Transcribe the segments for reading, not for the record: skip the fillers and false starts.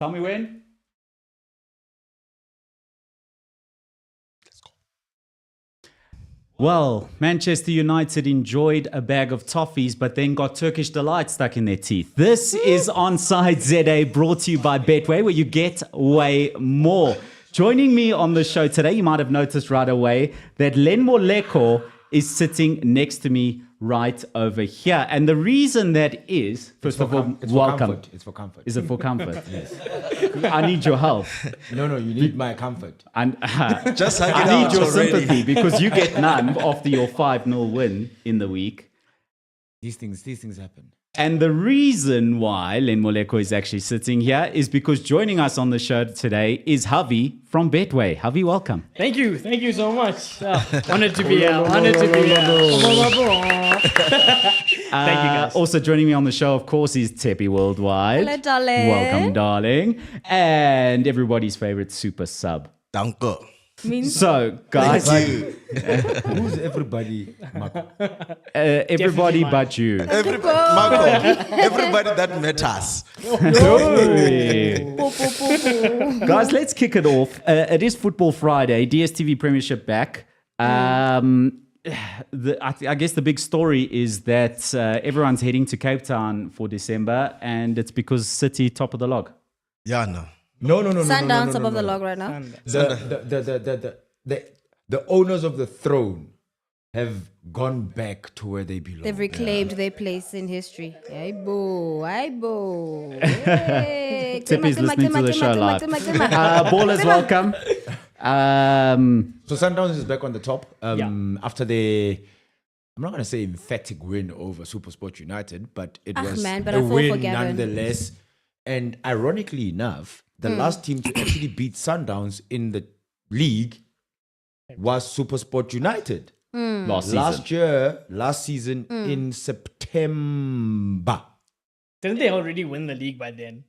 Tell me when. Let's go. Well, Manchester United enjoyed a bag of toffees, but then got Turkish delight stuck in their teeth. This is ONSIDE ZA, brought to you by Betway, where you get way more. Joining me on the show today, you might have noticed right away that Len Moleko is sitting next to me right over here. And the reason that is, first of all, welcome. It's for comfort. Is it for comfort? Yes. I need your help. No, you need my comfort. And Just hug it I need out your already. sympathy because you get none after your 5-0 win in the week. These things happen. And the reason why Len Moleko is actually sitting here is because joining us on the show today is Javi from Betway. Javi, welcome. Thank you so much. Honored to be here. Honored to be here. Thank you, guys. Also joining me on the show, of course, is Tepi Worldwide. Hello, darling. Welcome, darling. And everybody's favorite super sub. Danke. So, guys, Who's everybody? Marco? everybody mine. but you. Marco, everybody that met us. Guys, let's kick it off. It is Football Friday, DStv Premiership back. I guess the big story is that everyone's heading to Cape Town for December, and it's because City top of the log. Yeah, no. No. Sundowns above the log right now. The owners of the throne have gone back to where they belong. They've reclaimed their place in history. Aibo. Hey. Tippy's listening to the show live. Ballers, welcome. So Sundowns is back on the top after I'm not going to say emphatic win over SuperSport United, but it was I a feel for win Gavin. nonetheless. And ironically enough, the last team to actually beat Sundowns in the league was SuperSport United. Last season in September. Didn't they already win the league by then?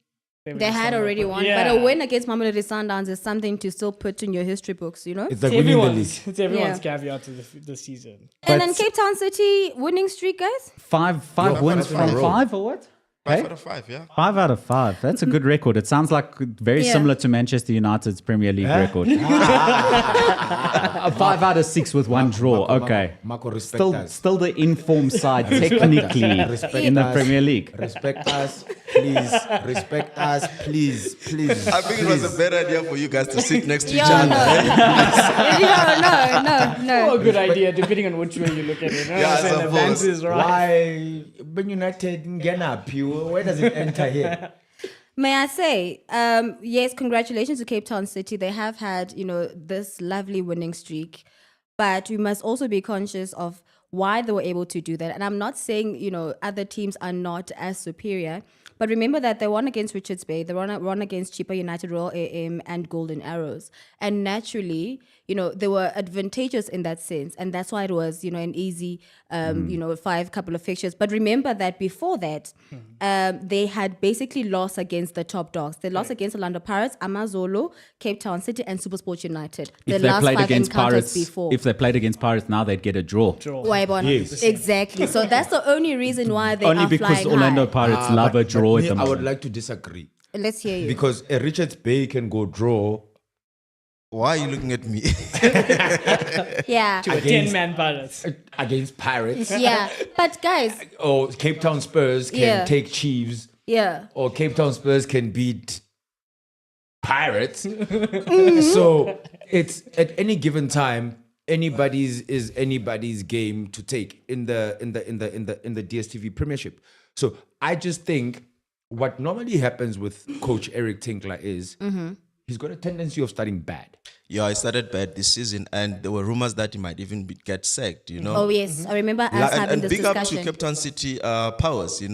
They had already won, Yeah. but a win against Mamelodi Sundowns is something to still put in your history books, you know? It's like winning the league. It's everyone's caveat to the season. And then Cape Town City winning streak, guys? Five wins from 5 or what? 5 out of 5, yeah. 5 out of 5. That's a good record. It sounds like very similar to Manchester United's Premier League record. 5 out of 6 with one draw. Okay. Marco, respect Still the informed side technically in the Premier League. Respect us, please. Respect us, please. I think it was a better idea for you guys to sit next to each Yeah, other. no. Oh, good idea, depending on which way you look at it. Yeah, I The suppose. balance is right. Why? When United didn't get up, where does it enter here? May I say, yes, congratulations to Cape Town City. They have had, this lovely winning streak. But we must also be conscious of why they were able to do that. And I'm not saying, other teams are not as superior. But remember that they won against Richards Bay, they won against Chippa United, Royal AM, and Golden Arrows. And naturally, they were advantageous in that sense. And that's why it was, an easy, 5 couple of fixtures. But remember that before that, they had basically lost against the top dogs. They lost against Orlando Pirates, Amazulu, Cape Town City, and SuperSport United. If The they last played 5 against encounters Pirates, before. if they played against Pirates now, they'd get a draw. Yes. Exactly. So that's the only reason why they Only are because flying Orlando high. Pirates love a draw at the I would moment. like to disagree. Let's hear you. Because a Richards Bay can go draw Why are you looking at me? Yeah. To a 10-man Pirates. against Pirates. Yeah. But guys, Or Cape Town Spurs can Yeah. take Chiefs. yeah. Or Cape Town Spurs can beat Pirates. So it's at any given time, anybody's game to take in the DStv Premiership. So I just think what normally happens with Coach Eric Tinkler is he's got a tendency of starting bad. Yeah, I started bad this season, and there were rumors that he might even get sacked, Oh yes, I remember us having And this big up to discussion. Cape Town City powers. You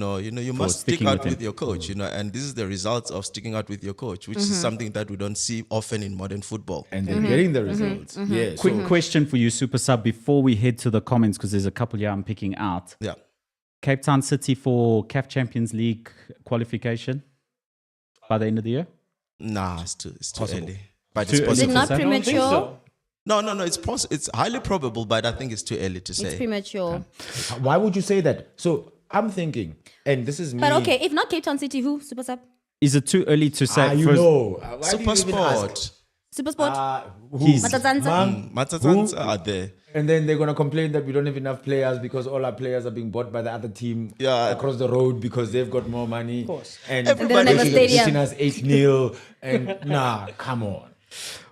must stick sticking out with with your coach. And this is the results of sticking out with your coach, which is something that we don't see often in modern football. And they're getting the results. Yeah. Quick question for you, Super Sub, before we head to the comments, because there's a couple here I'm picking out. Yeah. Cape Town City for CAF Champions League qualification by the end of the year? Nah, it's too early. But Too it's early. Is it possible. not I don't I think premature? so. No. It's highly probable, but I think it's too early to It's say. premature. Why would you say that? So I'm thinking, and this is me. But okay, if not Cape Town City, who? Super Sub? Is it too early to say? You first- know. Why do Super you even ask? Sport. Supersport. Who's? Matatsanza. Matatans are there. And then they're gonna complain that we don't have enough players because all our players are being bought by the other team across the road because they've got more money. Of course. And Everybody- And then they beating have a us 8-0. And nah, come on.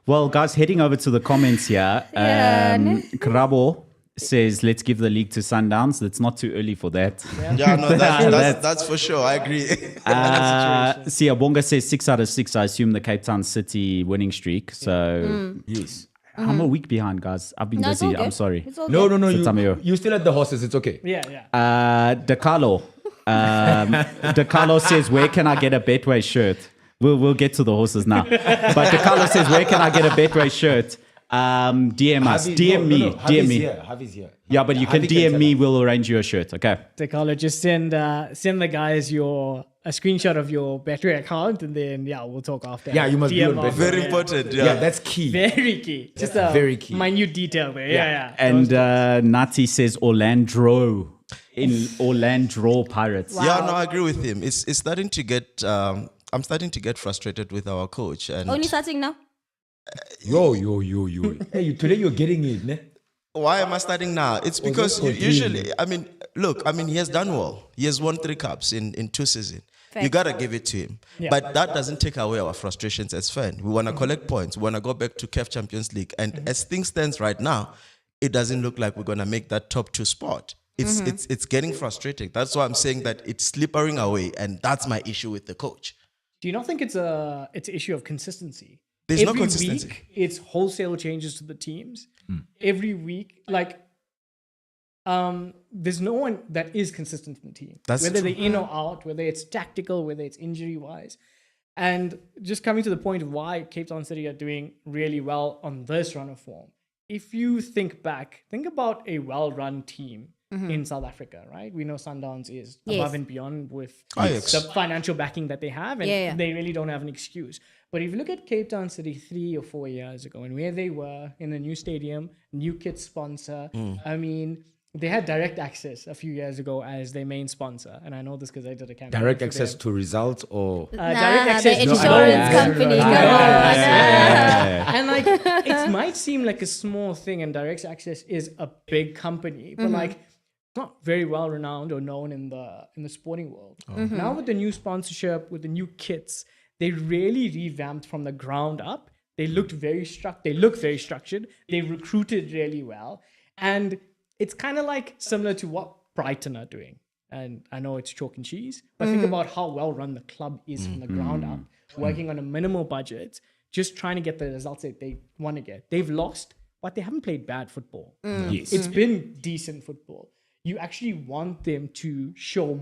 Well, guys, heading over to the comments here. Krabo says, let's give the league to Sundowns. It's not too early for that. Yeah, no, that's for sure. I agree. Siabonga says 6 out of 6. I assume the Cape Town City winning streak. So Yes. I'm a week behind, guys. I've been No, it's all busy. I'm good. sorry. It's all No, good. no, no. Satamio. You still at the horses. It's okay. Yeah. DeCarlo. DeCarlo says, where can I get a Betway shirt? We'll get to the horses now. But DeCarlo says, where can I get a Betway shirt? DM us. DM me. DM me. Javi's here. Yeah, but you can Javi DM tell me. us. We'll arrange you a shirt. Okay. Tekala, just send the guys a screenshot of your Betway account, and then we'll talk after. Yeah, you must be on DM Betway. us. Very important. Yeah, Yeah. that's key. Very key. Just a very key. minute detail there. Yeah. And Nati says Orlando in Orlando Pirates. Yeah, no, I agree with him. It's starting to get. I'm starting to get frustrated with our coach, and Only starting now. Yo. Hey, today you're getting it, ne? why am I starting now? It's because that usually, he has done well. He has won 3 cups in 2 seasons. You Fact. gotta give it to him. Yeah. But that doesn't take away our frustrations as fans. We wanna collect points. We wanna go back to CAF Champions League. And as things stands right now, it doesn't look like we're gonna make that top 2 spot. It's getting frustrating. That's why I'm saying that it's slippering away, and that's my issue with the coach. Do you not think it's an issue of consistency? There's no Every consistency. week, it's wholesale changes to the teams. Every week, there's no one that is consistent in the team. That's whether true. they're in or out, whether it's tactical, whether it's injury wise. And just coming to the point of why Cape Town City are doing really well on this run of form. If you think about a well-run team in South Africa, right? We know Sundowns is Yes. above and beyond with Ajax. the financial backing that they have, and Yeah. they really don't have an excuse. But if you look at Cape Town City 3 or 4 years ago and where they were in the new stadium, new kit sponsor, they had direct access a few years ago as their main sponsor. And I know this because I did a campaign. Direct for access them. to results or Direct access the to insurance company. Come on. And it might seem like a small thing, and direct access is a big company, but it's not very well renowned or known in the sporting world. Now with the new sponsorship, with the new kits, they really revamped from the ground up. They look very structured. They recruited really well, and it's kind of similar to what Brighton are doing. And I know it's chalk and cheese, but think about how well run the club is from the ground up, working on a minimal budget, just trying to get the results that they want to get. They've lost, but they haven't played bad football. yes. It's been decent football. You actually want them to show up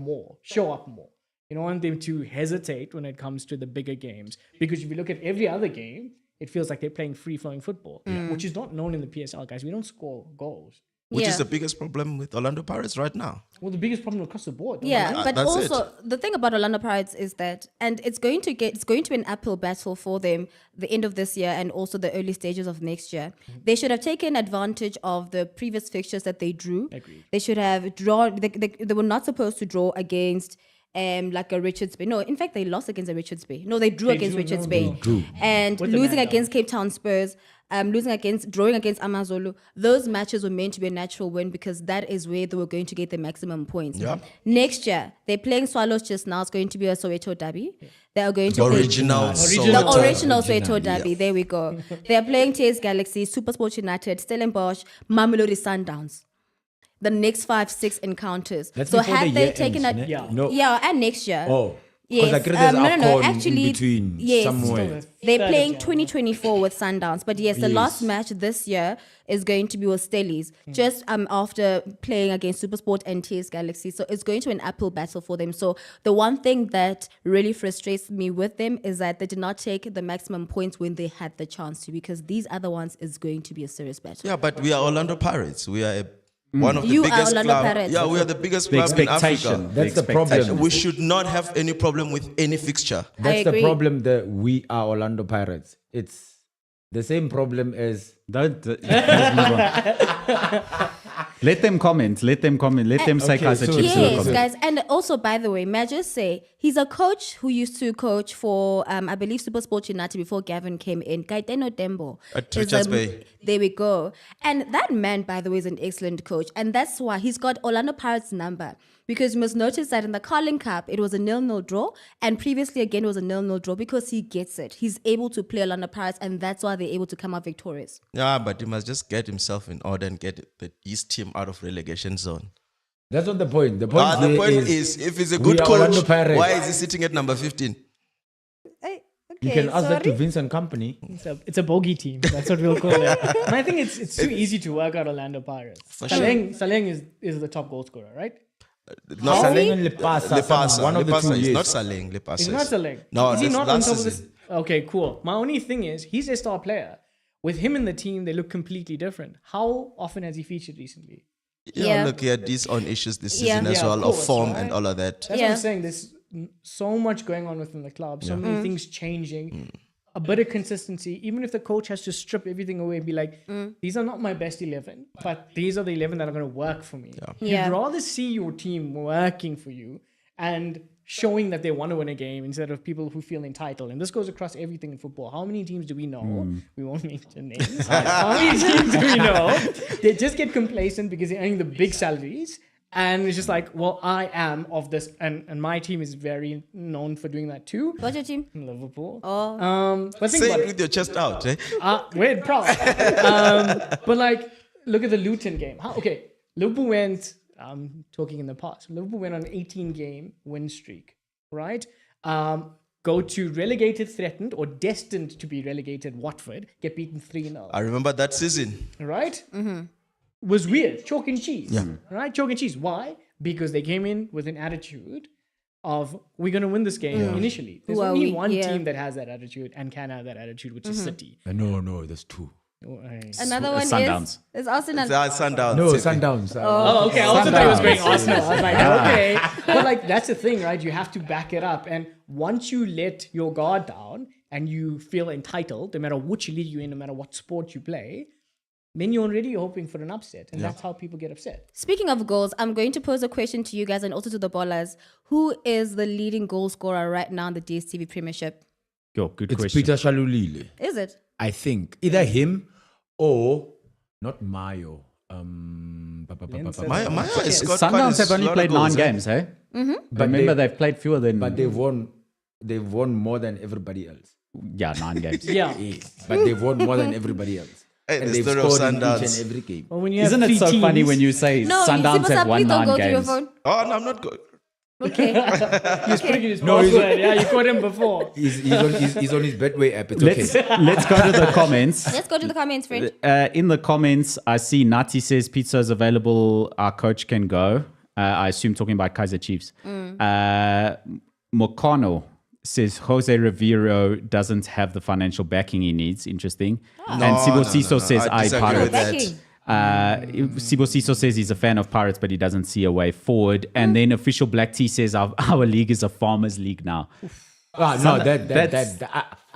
more. You don't want them to hesitate when it comes to the bigger games. Because if you look at every other game, it feels like they're playing free-flowing football, which is not known in the PSL, guys. We don't score goals. Which Yeah. is the biggest problem with Orlando Pirates right now. Well, the biggest problem across the board. Yeah, but That's also the thing about Orlando Pirates is that, and it's going to be an uphill battle for them the end of this year and also the early stages of next year. They should have taken advantage of the previous fixtures that they drew. Agreed. They should have drawn. They were not supposed to draw against. Like a Richards Bay. No, in fact, they lost against a Richards Bay. No, they drew against Richards Bay. And With the losing man down. against Cape Town Spurs, drawing against Amazulu, those matches were meant to be a natural win because that is where they were going to get the maximum points. Yeah. Next year, they're playing Swallows just now. It's going to be a Soweto derby. They are going to The play original. the Soweto. original Soweto derby. There we go. They are playing TS Galaxy, SuperSport United, Stellenbosch, Mamelodi Sundowns. The next 5-6 encounters. That's so before had the they year taken ends, a ne? Yeah. No. yeah, and next year. Oh. Yes. Because there's No, AFCON actually, in between yes. somewhere. They're Third playing of 2024 with Sundowns. But yes, the last Yes. match this year is going to be with Stellies, just after playing against SuperSport and TS Galaxy. So it's going to be an uphill battle for them. So the one thing that really frustrates me with them is that they did not take the maximum points when they had the chance to, because these other ones is going to be a serious battle. Yeah, but we are Orlando Pirates. We are one of the You are biggest Orlando club. Pirates. Yeah, we are the biggest The club in expectation. Africa. That's the problem. We should not have any problem with any fixture. That's the agree. problem that we are Orlando Pirates. It's the same problem as Let's move on. Let them comment. Let them say Okay, Kaiser so- Chiefs. in the Yes, comments. guys. And also, by the way, may I just say, he's a coach who used to coach for, I believe, Super Sport United before Gavin came in. Gaetano Dembo. At is, Richards Bay. There we go. And that man, by the way, is an excellent coach. And that's why he's got Orlando Pirates' number. Because you must notice that in the Carling Cup, it was a 0-0 draw. And previously, again, it was a 0-0 draw because he gets it. He's able to play Orlando Pirates, and that's why they're able to come out victorious. Yeah, but he must just get himself in order and get his team out of relegation zone. That's not the point. The point, The here point is, if he's a we good are Orlando coach, Pirates. why is he sitting at number 15? You can ask that to Vince and company. It's a bogey team. That's what we'll call it. And I think it's too easy to work out Orlando Pirates. For sure. Saleng is the top goal scorer, right? No, Saleng and Lepasa, Lepasa. one of the Lepasa two, is yes. not Saleng. Lepasa He's not Saleng. No, is he that's not on last top of this? season. Okay, cool. My only thing is he's a star player. With him in the team, they look completely different. How often has he featured recently? Yeah, look, he had these own issues this season Yeah. as Yeah, well, of of course, form right? and all of that. That's what Yeah. I'm saying. There's so much going on within the club, so many things changing. A bit of consistency, even if the coach has to strip everything away and be like, these are not my best 11, but these are the 11 that are going to work for me. Yeah. You'd rather see your team working for you and showing that they want to win a game instead of people who feel entitled. And this goes across everything in football. How many teams do we know? We won't mention names. How many teams do we know? They just get complacent because they're earning the big salaries. And it's just like, well, I am of this. And my team is very known for doing that too. What's your team? Liverpool. Oh. But think Say about it it. with your chest out. Eh? We're proud. But like, look at the Luton game. Okay, Liverpool went, talking in the past, Liverpool went on an 18-game win streak, right? Go to relegated, threatened, or destined to be relegated Watford, get beaten 3-0. I remember that season. Right? Was weird. Chalk and cheese. Yeah. Right? Chalk and cheese. Why? Because they came in with an attitude of, we're going to win this game initially. There's Who are only we? one Yeah. team that has that attitude and can have that attitude, which is City. No, there's two. Another one Sundowns. is Arsenal. Sundowns. No, City. Sundowns. Oh, okay. I also thought it was going Arsenal. I was like, okay. But like, that's the thing, right? You have to back it up. And once you let your guard down and you feel entitled, no matter which league you're in, no matter what sport you play, then you're already hoping for an upset. And that's how people get upset. Speaking of goals, I'm going to pose a question to you guys and also to the ballers. Who is the leading goal scorer right now in the DStv Premiership? Yo, good It's question. Peter Shalulile. Is it? I think either him or not Mayo. Maya has got quite Sundowns a have only lot of played 9 goals, eh? games, eh? But Remember, they've played fewer than... But they've won more than everybody else. yeah, 9 games. Yeah. But they've won more than everybody else. Hey, And the they've story of scored in each Sundowns. and every game. Well, when you have Isn't it three so funny teams- when you say No, Sundowns have won please 9 don't go to your games? phone. Oh, no, I'm not good. Okay. He's putting in his No, he's- password. Yeah, you caught him before. He's on his Betway app. It's Let's, okay. let's go to the comments. Let's go to the comments, friend. In the comments, I see Nati says pizza is available. Our coach can go. I assume talking about Kaiser Chiefs. Mokano says Jose Rivero doesn't have the financial backing he needs. Interesting. And Sibosiso says I I disagree with Pirates. that. Backing. Sibosiso says he's a fan of Pirates, but he doesn't see a way forward. And then official Black Tea says our league is a farmers' league now. No, that's-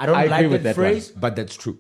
I don't I agree like with that that one. phrase, but that's true.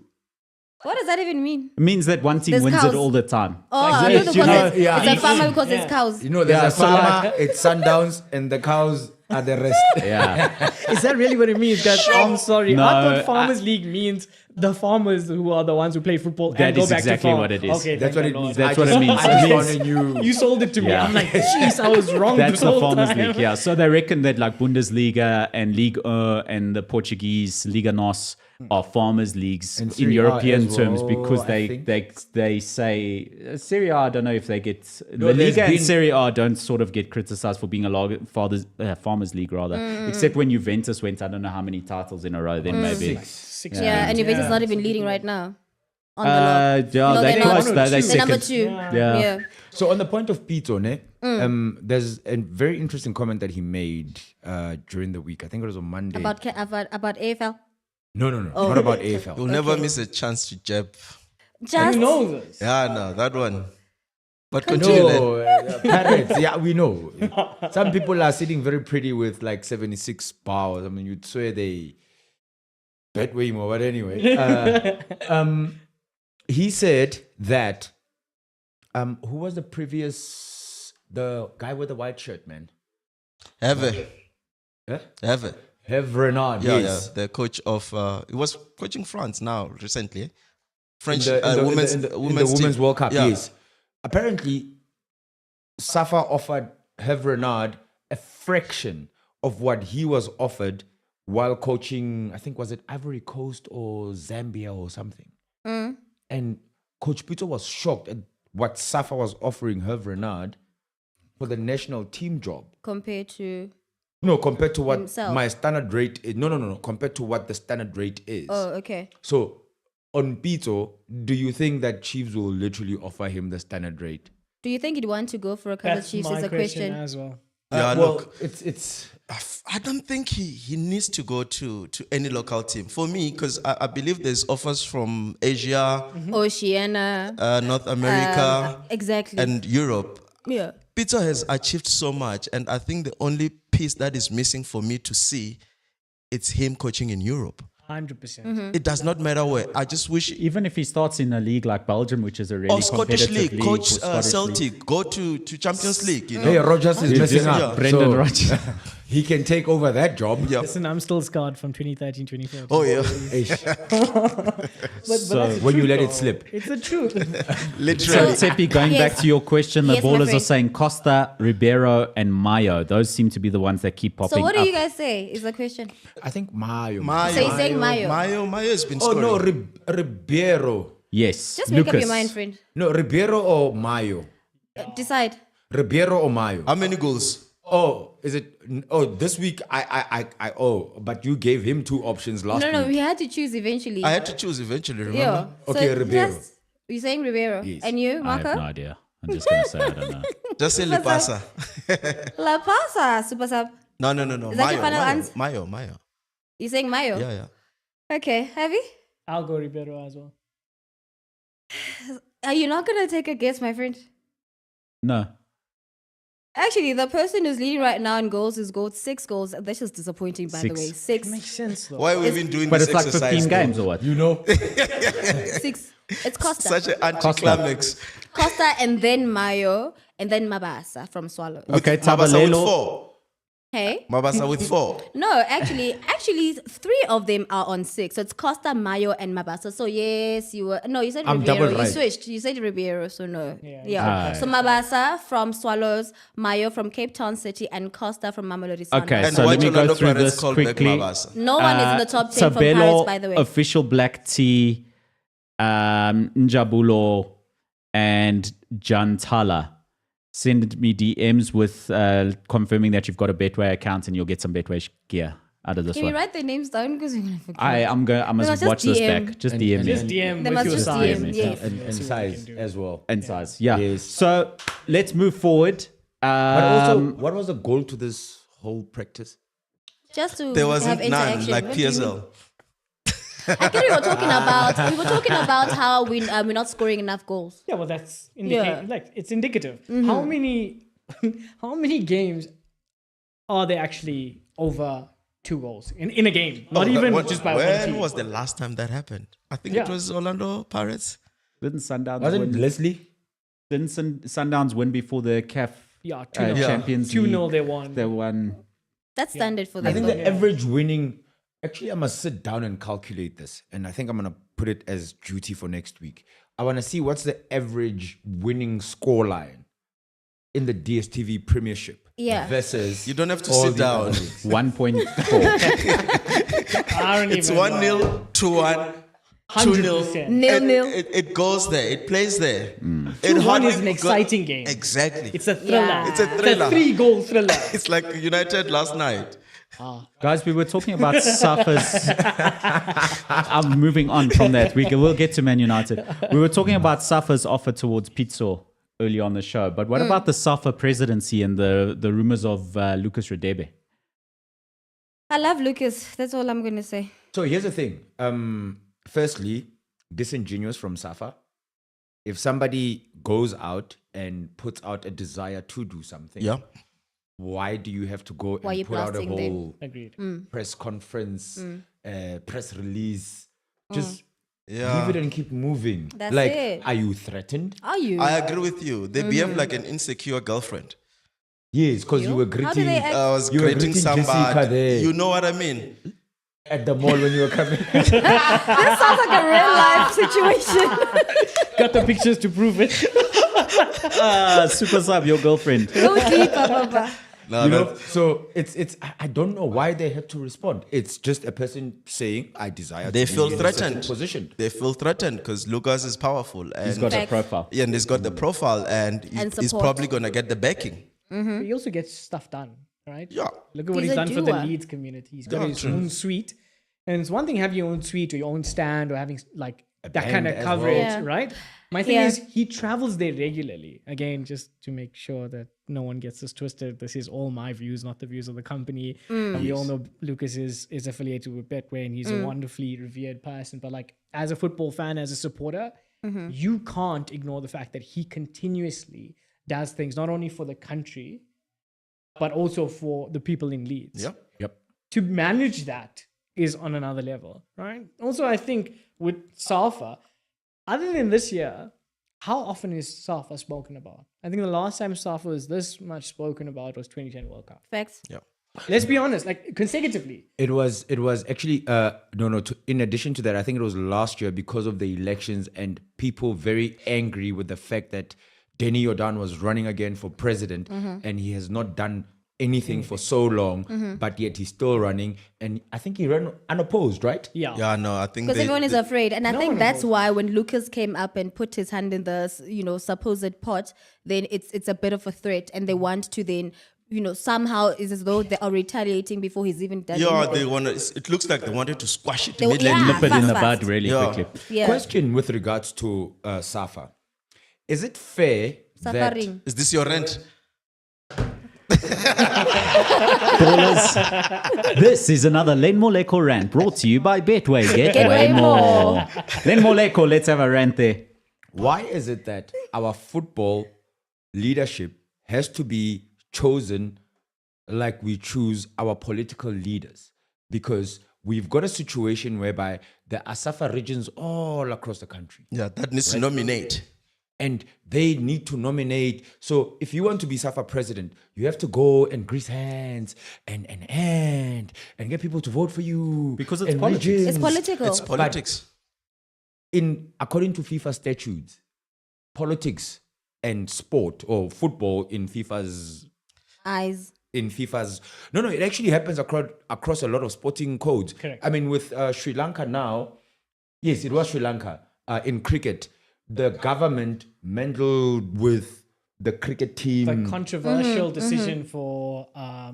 What does that even mean? It means that one team There's wins cows. it all the time. Oh, I know yes, because you know, it's, yeah. it's a farmer because it's cows. You know, there's Yeah, a so farmer, it's Sundowns, and the cows are the rest. Yeah. Is that really what it means? Guys, I'm sorry. No, I thought Farmers League means the farmers who are the ones who play football That and go is back exactly to farm. what it is. Okay, That's thank what it the Lord. means. That's I what it just- means. I It just means- wanted you. You sold it to me. Yeah. I'm like, jeez, I was wrong. That's this the whole Farmers time. League, yeah. So they reckon that like Bundesliga and Ligue 1 and the Portuguese Liga NOS are farmers leagues And in Serie A European as terms well, because I think. they say Serie A, I don't know if they get No, the there's Liga and been- Serie A don't sort of get criticized for being a farmers league rather, except when Juventus went I don't know how many titles in a row then maybe. Six Yeah, and Juventus is not even leading right now. On the log. Yeah, No, they're they're not. close. They're They're second. number 2. Yeah. Yeah. So on the point of Pitso, there's a very interesting comment that he made during the week. I think it was on Monday. About AFL. No, not about AFL. You'll never miss a chance to jab. Just You know this. Yeah, no, that one. But continue. Len. No, Pirates. Yeah, we know. Some people are sitting very pretty with like 76 powers. I mean, you'd swear they bet way more. But anyway, he said that Who was the guy with the white shirt, man? Have Huh? Have Have Renard, Yeah, yes. yeah. The coach of he was coaching France now recently. French In the women's Women's World Cup, Yeah. yes. Apparently, Safa offered Have Renard a fraction of what he was offered while coaching, I think, was it Ivory Coast or Zambia or something? And Coach Pitso was shocked at what Safa was offering Have Renard for the national team job. Compared to No, compared to what Himself. my standard rate is. No. Compared to what the standard rate is. oh, okay. So, on Pitso, do you think that Chiefs will literally offer him the standard rate? Do you think you'd want to go for a Kaizer That's Chiefs? my Is a question. as well. Yeah, well, look, it's I don't think he needs to go to any local team. For me, because I believe there's offers from Asia, Oceania. North America, Exactly. and Europe. yeah. Pitso has achieved so much, and I think the only piece that is missing for me to see, it's him coaching in Europe. 100%. It does not matter where. I just wish. Even if he starts in a league like Belgium, which is a really Or Scottish competitive League, coach or Scottish Celtic, league. go to Champions League. You know, hey, Rogers is messing yeah. up. Brendan so Rodgers. he can take over that job. Yeah. Listen, I'm still scarred from 2013, 2014. Oh yeah, So, When you let it slip. It's the truth. so literally. Seppi, going Yes. back to your question, the Yes, my ballers are friend. saying Costa, Ribeiro, and Mayo. Those seem to be the ones that keep popping So what do up. you guys say? Is the question. I think Mayo. Mayo, So you're saying Mayo? Mayo has been Oh, scoring. no, Ribeiro. Yes. Just make Lucas. up your mind, friend. No, Ribeiro or Mayo? Decide. Ribeiro or Mayo? How many goals? Oh, is it? Oh, this week but you gave him two options last No, week. we had to choose eventually. I had to choose eventually. Remember? yeah. Okay, Ribeiro. You're saying Ribeiro. Yes. And you, I Marco? have no idea. I'm just going to say I don't know. Just say Lipasa. La Pasa, Super Sub. No. Is that your final answer? Mayo. You're saying Mayo? Yeah. Okay, Heavy? I'll go Ribeiro as well. Are you not going to take a guess, my friend? No. Actually, the person who's leading right now in goals is got 6 goals. That's just disappointing, by the way. 6. Makes sense though. Why have we been doing But this it's like exercise? 15 though? games or what? You know? 6. It's Costa. Such an anticlimax. Costa and then Mayo and then Mabasa from Swallows. Okay, Mabasa with Tabalelo. 4. Hey? Mabasa with 4. No, actually, 3 of them are on 6. So it's Costa, Mayo, and Mabasa. So yes, you were. No, you said I'm Ribeiro. double You right. switched. You said Ribeiro, so no. Yeah. So Mabasa from Swallows, Mayo from Cape Town City, and Costa from Mamelodi Sundowns. Okay, And so why let me go Orlando through Pirates this called back quickly. Mabasa? No one is in the top 10 from Sabelo, Paris, by the way. official black tea, Njabulo, and Jantala. Send me DMs with confirming that you've got a Betway account and you'll get some Betway gear out of this Can you one. write their names down because we're gonna forget? I must just watch this DM. back. Just And- DM and- me. Just DM They with must your just size. DM, yes. And See what we size can do. as well. And size. Yeah. Yes. So let's move forward. But also, what was the goal to this whole practice? Just to There have wasn't interaction. none like What do you mean? PSL. I think we were talking about how we're not scoring enough goals. Yeah, well, that's Yeah. like it's indicative. How many games are there actually over 2 goals in a game? Not even just by one When team. was the last time that happened? I think Yeah. it was Orlando Pirates. Didn't Sundowns Wasn't win? Leslie? Didn't Sundowns win before the CAF Yeah, 2-0. Champions 2-0 League? they won. They won. That's standard for I them. think though. the average winning. Actually, I must sit down and calculate this, and I think I'm gonna put it as duty for next week. I want to see what's the average winning scoreline in the DStv Premiership. Yeah. Versus You don't have to all sit the down. other leagues. 1.4. I don't It's even 1-0, 2-1, 2-0. 100%. Nil. It goes there. It plays there. Mm. It 2-1 hardly is an go- exciting game. Exactly. It's a thriller. Yeah. It's a thriller. It's a 3-goal thriller. It's like United last night. Guys, we were talking about Safa's. I'm moving on from that. We'll get to Man United. We were talking about Safa's offer towards Pitso earlier on the show. But what about the Safa presidency and the rumors of Lucas Radebe? I love Lucas. That's all I'm gonna say. So here's the thing. Firstly, disingenuous from Safa. If somebody goes out and puts out a desire to do something, Yeah. why do you have to go Why you and put out a blasting them? whole Agreed. press conference, press release? Just Yeah. Leave it and keep moving. That's like, it. are you threatened? Are you? I agree with you. They behave like an insecure girlfriend. Yes, because you were How do greeting they act? I was You were greeting greeting Jessica somebody. there. You know what I mean? at the mall when you were coming. This sounds like a real life situation. Got the pictures to prove it. Super sub, your girlfriend. Go deeper, Papa. No, You know, so I don't know why they have to respond. It's just a person saying, I desire they to feel be in a certain threatened. position. They feel threatened because Lucas is powerful. And He's got a Facts. profile. yeah, and he's got the profile, and And he's support. probably gonna get the backing. He also gets stuff done, right? Yeah. Look at what He's he's a done for the doer. Leeds community. He's got Yeah, his true. own suite. And it's one thing having your own suite or your own stand or having like that band kind of as coverage, well. Yeah. right? My thing Yeah. is he travels there regularly. Again, just to make sure that no one gets this twisted. This is all my views, not the views of the company. And we all know Lucas is affiliated with Betway and he's a wonderfully revered person. But like as a football fan, as a supporter, you can't ignore the fact that he continuously does things not only for the country, but also for the people in Leeds. Yeah. Yep. To manage that is on another level, right? Also, I think with Safa, other than this year, how often is Safa spoken about? I think the last time Safa was this much spoken about was 2010 World Cup. Facts. Yeah. Let's be honest, like consecutively. It was actually in addition to that, I think it was last year because of the elections and people very angry with the fact that Denny Jordan was running again for president and he has not done anything for so long, but yet he's still running. And I think he ran unopposed, right? Yeah. Yeah, no, I think Because everyone is afraid. And I No think one that's knows. why when Lucas came up and put his hand in the, supposed pot, then it's a bit of a threat. And they want to then, somehow it's as though they are retaliating before he's even done Yeah, anything. they want to. It looks like they wanted to squash it They- immediately. yeah. Nip it in the fast. bud really Yeah. quickly. Yeah. Question with regards to Safa. Is it fair that Suffering. Is this your rent? Ballers. This is another Len Moleko rant brought to you by Betway. Get, Get way way more. more. Len Moleko, let's have a rant there. why is it that our football leadership has to be chosen like we choose our political leaders? Because we've got a situation whereby there are Safa regions all across the country Yeah, that needs to nominate. and they need to nominate. So if you want to be Safa president, you have to go and grease hands and get people to vote for you. Because it's and politics. regions. It's political. It's politics. According to FIFA statutes, politics and sport or football in FIFA's Eyes. no, it actually happens across a lot of sporting codes. Correct. I mean, with Sri Lanka now, yes, it was Sri Lanka in cricket. The government meddled with the cricket team. The controversial decision for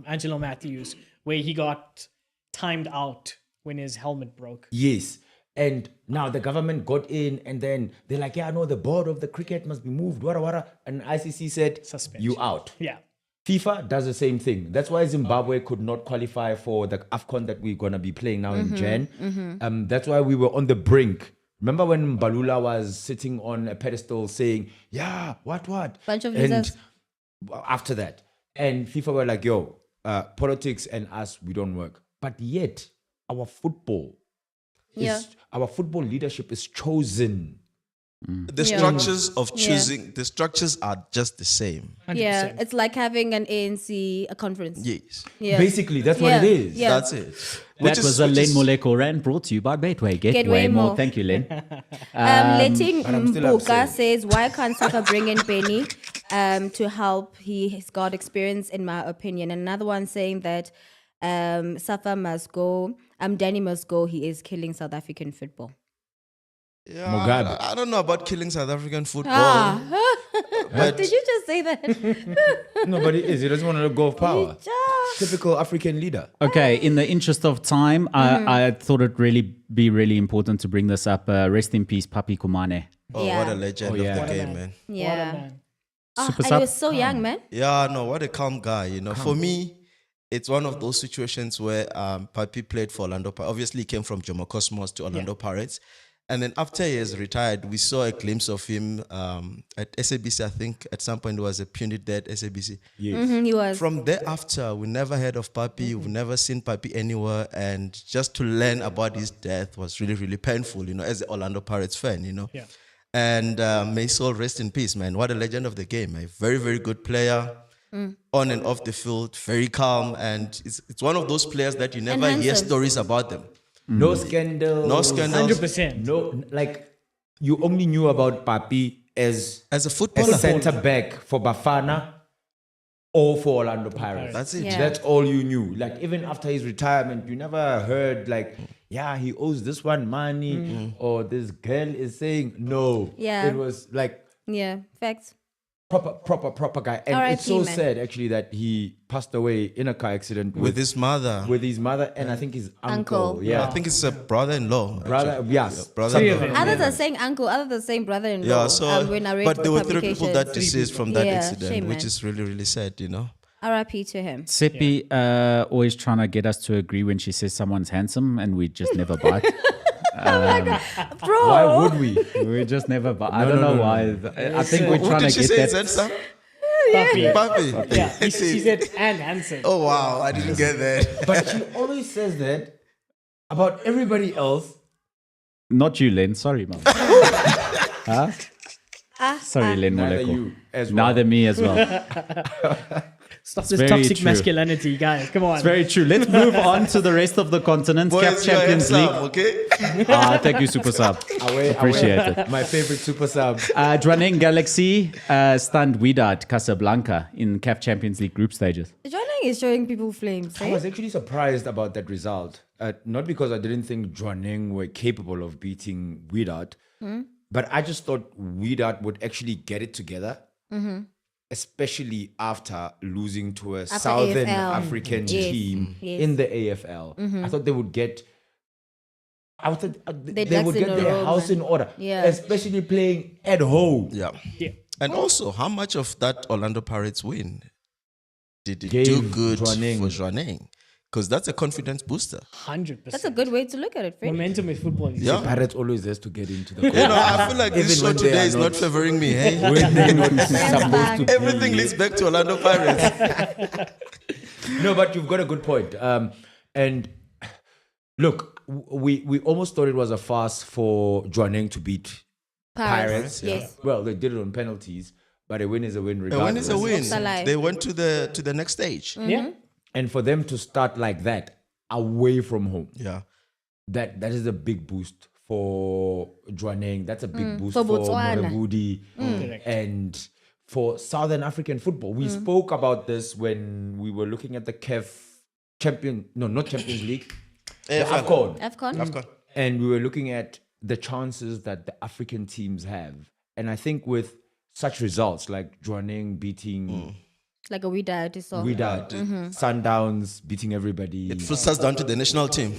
Angelo Matthews, where he got timed out when his helmet broke. Yes. And now the government got in and then they're like, yeah, no, the board of the cricket must be moved. Wada. And ICC said, Suspension. you out. Yeah. FIFA does the same thing. That's why Zimbabwe could not qualify for the AFCON that we're going to be playing now in Jan. That's why we were on the brink. Remember when Mbalula was sitting on a pedestal saying, yeah, what? Bunch of And visas. after that. And FIFA were like, yo, politics and us, we don't work. But yet, our football leadership is chosen. The Yeah. structures of Yeah. choosing, the structures are just the same. 100%. Yeah. It's like having an ANC conference. Yes. Yeah. Basically, that's what Yeah. it is. Yeah. That's it. That was a Len Moleko rant brought to you by Betway. Get, way more. Thank you, Len. Letting but I'm still Mbuka upset. says, why can't Safa bring in Benny to help? He's got experience, in my opinion. And another one saying that Safa must go. Danny must go. He is killing South African football. Yeah, Mugabe. I don't know about killing South African football. But did you just say that? No, but it is. He doesn't want to let go of power. Typical African leader. Okay, in the interest of time, I thought it'd be really important to bring this up. Rest in peace, Papy Kumane. Oh, Yeah. what a legend yeah. of What the a game, man. man. What a Yeah. man. Super And sub. he was so young, man. Yeah, no, what a calm guy. For me, it's one of those situations where Papy played for Orlando Pirates. Obviously, he came from Jomo Cosmos to Orlando Pirates. And then after he has retired, we saw a glimpse of him at SABC. I think at some point it was a puny dead SABC. Yes. He was. From thereafter, we never heard of Papy. We've never seen Papy anywhere. And just to learn about his death was really, really painful, as an Orlando Pirates fan, Yeah. And may his soul rest in peace, man. What a legend of the game. A very, very good player. On and off the field, very calm. And it's one of those players that you never hear handsome. stories about them. No scandals. No scandals. 100%. No, like you only knew about Papy as As a a footballer. centre back for Bafana or for Orlando Pirates. That's it. Yeah. That's all you knew. Like even after his retirement, you never heard like, yeah, he owes this one money or this girl is saying no. Yeah. It was like Yeah, facts. proper guy. And R.I.P., it's so man. sad actually that he passed away in a car accident With his mother. with his mother and I think his Uncle. uncle. Yeah. I think it's a brother-in-law. Brother, yes. Three of them. Others are saying uncle, others are saying brother-in-law. Yeah, so, when I read but there were 3 publications. people that deceased from that Yeah, accident, shame, which man. is really, really sad, R.I.P. to him. Seppi always trying to get us to agree when she says someone's handsome, and we just never bite. Bro, Why would we? We just never bite. I don't know why. I think we're What trying did to she get say? that. Zensa? Papi. Papi. Yeah, she said and handsome. Oh, wow. I didn't get that. But she always says that about everybody else. Not you, Len. Sorry, mom. Huh? Sorry, Len Neither Moleko. you as well. Neither me as well. Stop this very toxic true. masculinity, guys. Come on. It's very true. Let's move on to the rest of the continents. CAF Boys, you're Champions League. handsome, okay? Thank you, Super Sub. Away, Appreciate away. it. My favorite super sub. Draneng Galaxy stunned Wydad Casablanca in CAF Champions League group stages. Joining is showing people flames. I Eh? was actually surprised about that result. Not because I didn't think Draneng were capable of beating Wydad, but I just thought Wydad would actually get it together, especially after losing to a Southern AFL. African Yes, team yes. in the AFL. I thought they would get. I thought they ducks would in get a their row, house man. in order, Yeah. especially playing at home. Yeah. Yeah. And also, how much of that Orlando Pirates win did it Gave do good Draneng. for Draneng? Because that's a confidence booster. 100%. That's a good way to look at it, Fred. Momentum with football. is Yeah. Pirates always has to get into the. I feel like this Even show when they today are is not favoring me. Hey? when they're not supposed to. Everything be. leads back to Orlando Pirates. No, but you've got a good point. And look, we almost thought it was a farce for Draneng to beat Pirates. Yes. Well, they did it on penalties, but a win is a win A regardless. win is a win. Salah. They went to the next stage. Yeah. And for them to start like that away from home, Yeah. that is a big boost for Draneng. That's a big boost For for Botswana. Morebudi Correct. and for Southern African football. We spoke about this when we were looking at the not Champions League, the AFCON. AFCON? And we were looking at the chances that the African teams have. And I think with such results like Draneng beating Like a Wydad. Wydad, Sundowns beating everybody. It puts us down to the national team.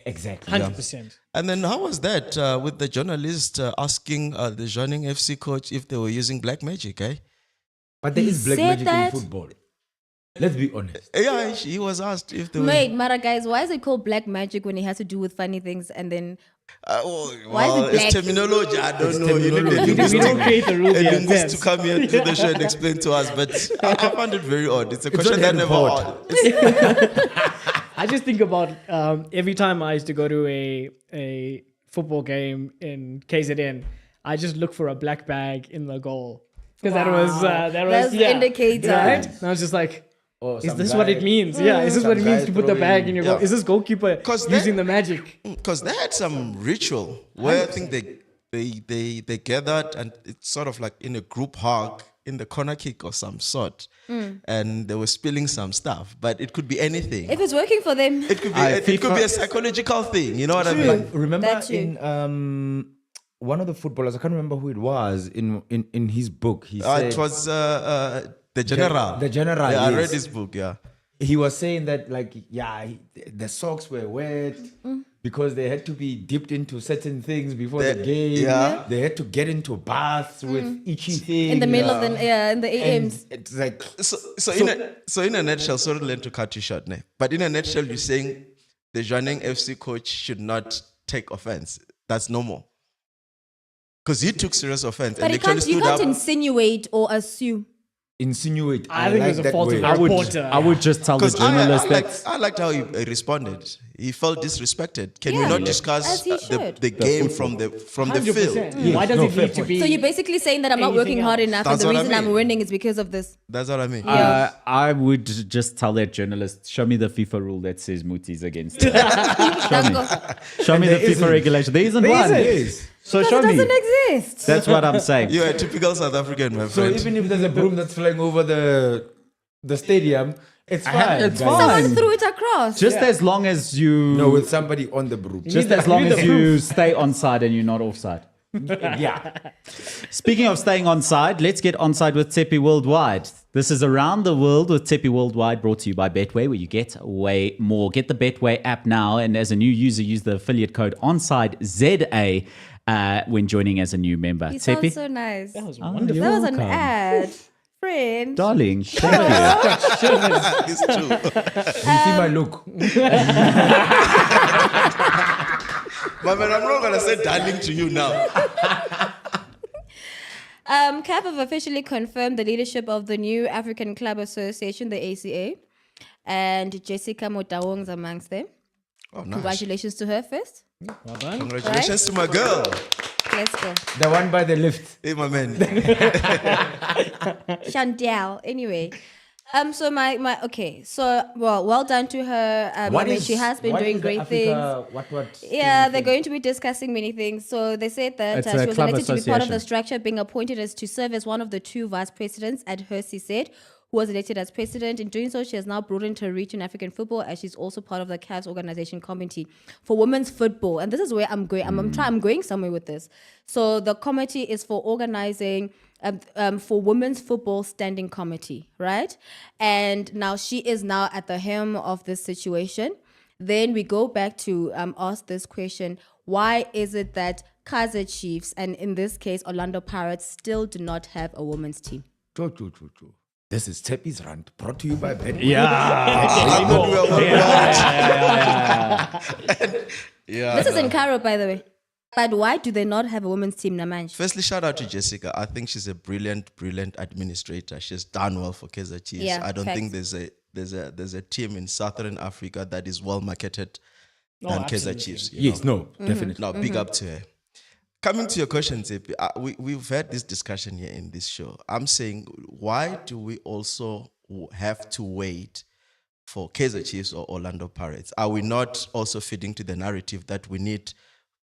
Exactly. 100%. And then how was that with the journalist asking the Draneng FC coach if they were using black magic, eh? But there is black said magic that? in football. Let's be honest. Yeah, he was asked if they were... Wait, Mara guys, why is it called black magic when it has to do with funny things and then Why is it black? It's terminology. I don't know. You need a We linguist, don't create the rules a here. linguist to Yes. come here to the show and explain to us. But I found it very odd. It's a question not that never... Harry I just think about every time I used to go to a football game in KZN, I just look for a black bag in the goal because that That's was the indicator. right? And I was just like, Or is some this what it guy- means? Yeah, is this what it some means guy to put the bag in your goal? throwing- Is this goalkeeper 'Cause using that- the magic? Because they had some ritual where I think they gathered and it's sort of like in a group hug in the corner kick or some sort, and they were spilling some stuff. But it could be anything. If it's working for them, It could be it could be a psychological thing. You know what I mean? Like, remember That's you. in one of the footballers, I can't remember who it was, in his book, he said It was the general. The general, Yeah, I yes. read his book. Yeah. he was saying that like the socks were wet because they had to be dipped into certain things before the game. yeah. They had to get into baths with itchy things. in the middle of the in the and AMs. it's like So in a nutshell, sorry Len, to cut you short, ne? But in a nutshell, you're saying the Draneng FC coach should not take offense. That's normal. Because he took serious offense But and literally you stood can't up. insinnuate or assume. Insinuate. I think it was a that fault of word. the reporter. I would just tell the Because journalist that I liked how he responded. He felt disrespected. Can we Yeah. not As discuss he the should. game from the 100%. field? Why does no, it fair need to point. be? So you're basically saying that I'm not working Anything hard else? enough, That's and the what I reason I'm mean. winning is because of this. That's what I mean. Yeah. I would just tell that journalist, show me the FIFA rule that says Muti's against it. Dango. Show me the there FIFA isn't. regulation. There isn't one. Yes. So Because show it me. doesn't exist. That's what I'm saying. You're a typical South African, my So friend. even if there's a broom that's flying over the stadium, it's fine. it's guys. fine. Someone threw it across. Just as long as you No, with somebody on the broom. just as long as you stay onside and you're not offside. Yeah. Speaking of staying onside, let's get onside with Tepi Worldwide. This is Around the World with Tepi Worldwide, brought to you by Betway, where you get way more. Get the Betway app now, and as a new user, use the affiliate code ONSIDE ZA when joining as a new member. You sound Tepi, so nice. That was Oh, wonderful. you're That was an welcome. ad. Friend. Darling, thank you. It's true. You see my look. But man, I'm not going to say darling to you now. CAF have officially confirmed the leadership of the new African Club Association, the ACA, and Jessica Motawong's amongst them. Oh, nice. Congratulations to her first. Well done. Congratulations to my girl. Let's go. The one by the lift. Hey, my man. Chantel. Anyway. So well done to her. I mean, she has been doing great things. Yeah, they're going to be discussing many things. So they said that It's she a was club elected to be part of the association. structure, being appointed as to serve as one of the two vice presidents, as Hersey said, who was elected as president. In doing so, she has now broadened her reach in African football, as she's also part of the CAF's organization committee for women's football. And this is where I'm going. I'm going somewhere with this. So the committee is for organizing for women's football standing committee, right? And now she is now at the helm of this situation. Then we go back to ask this question: why is it that Kaizer Chiefs, and in this case Orlando Pirates, still do not have a women's team? This is Tepi's rant, brought to you by Betway. This is in Cairo, by the way. But why do they not have a women's team, Namanj? Firstly, shout out to Jessica. I think she's a brilliant administrator. She's done well for Kaizer Chiefs. Yeah, I don't facts. think there's a team in Southern Africa that is well marketed than Kaizer absolutely. Chiefs. Yes, no, definitely. No, big up to her. Coming to your question, Zepi, we've had this discussion here in this show. I'm saying, why do we also have to wait for Kaizer Chiefs or Orlando Pirates? Are we not also feeding to the narrative that we need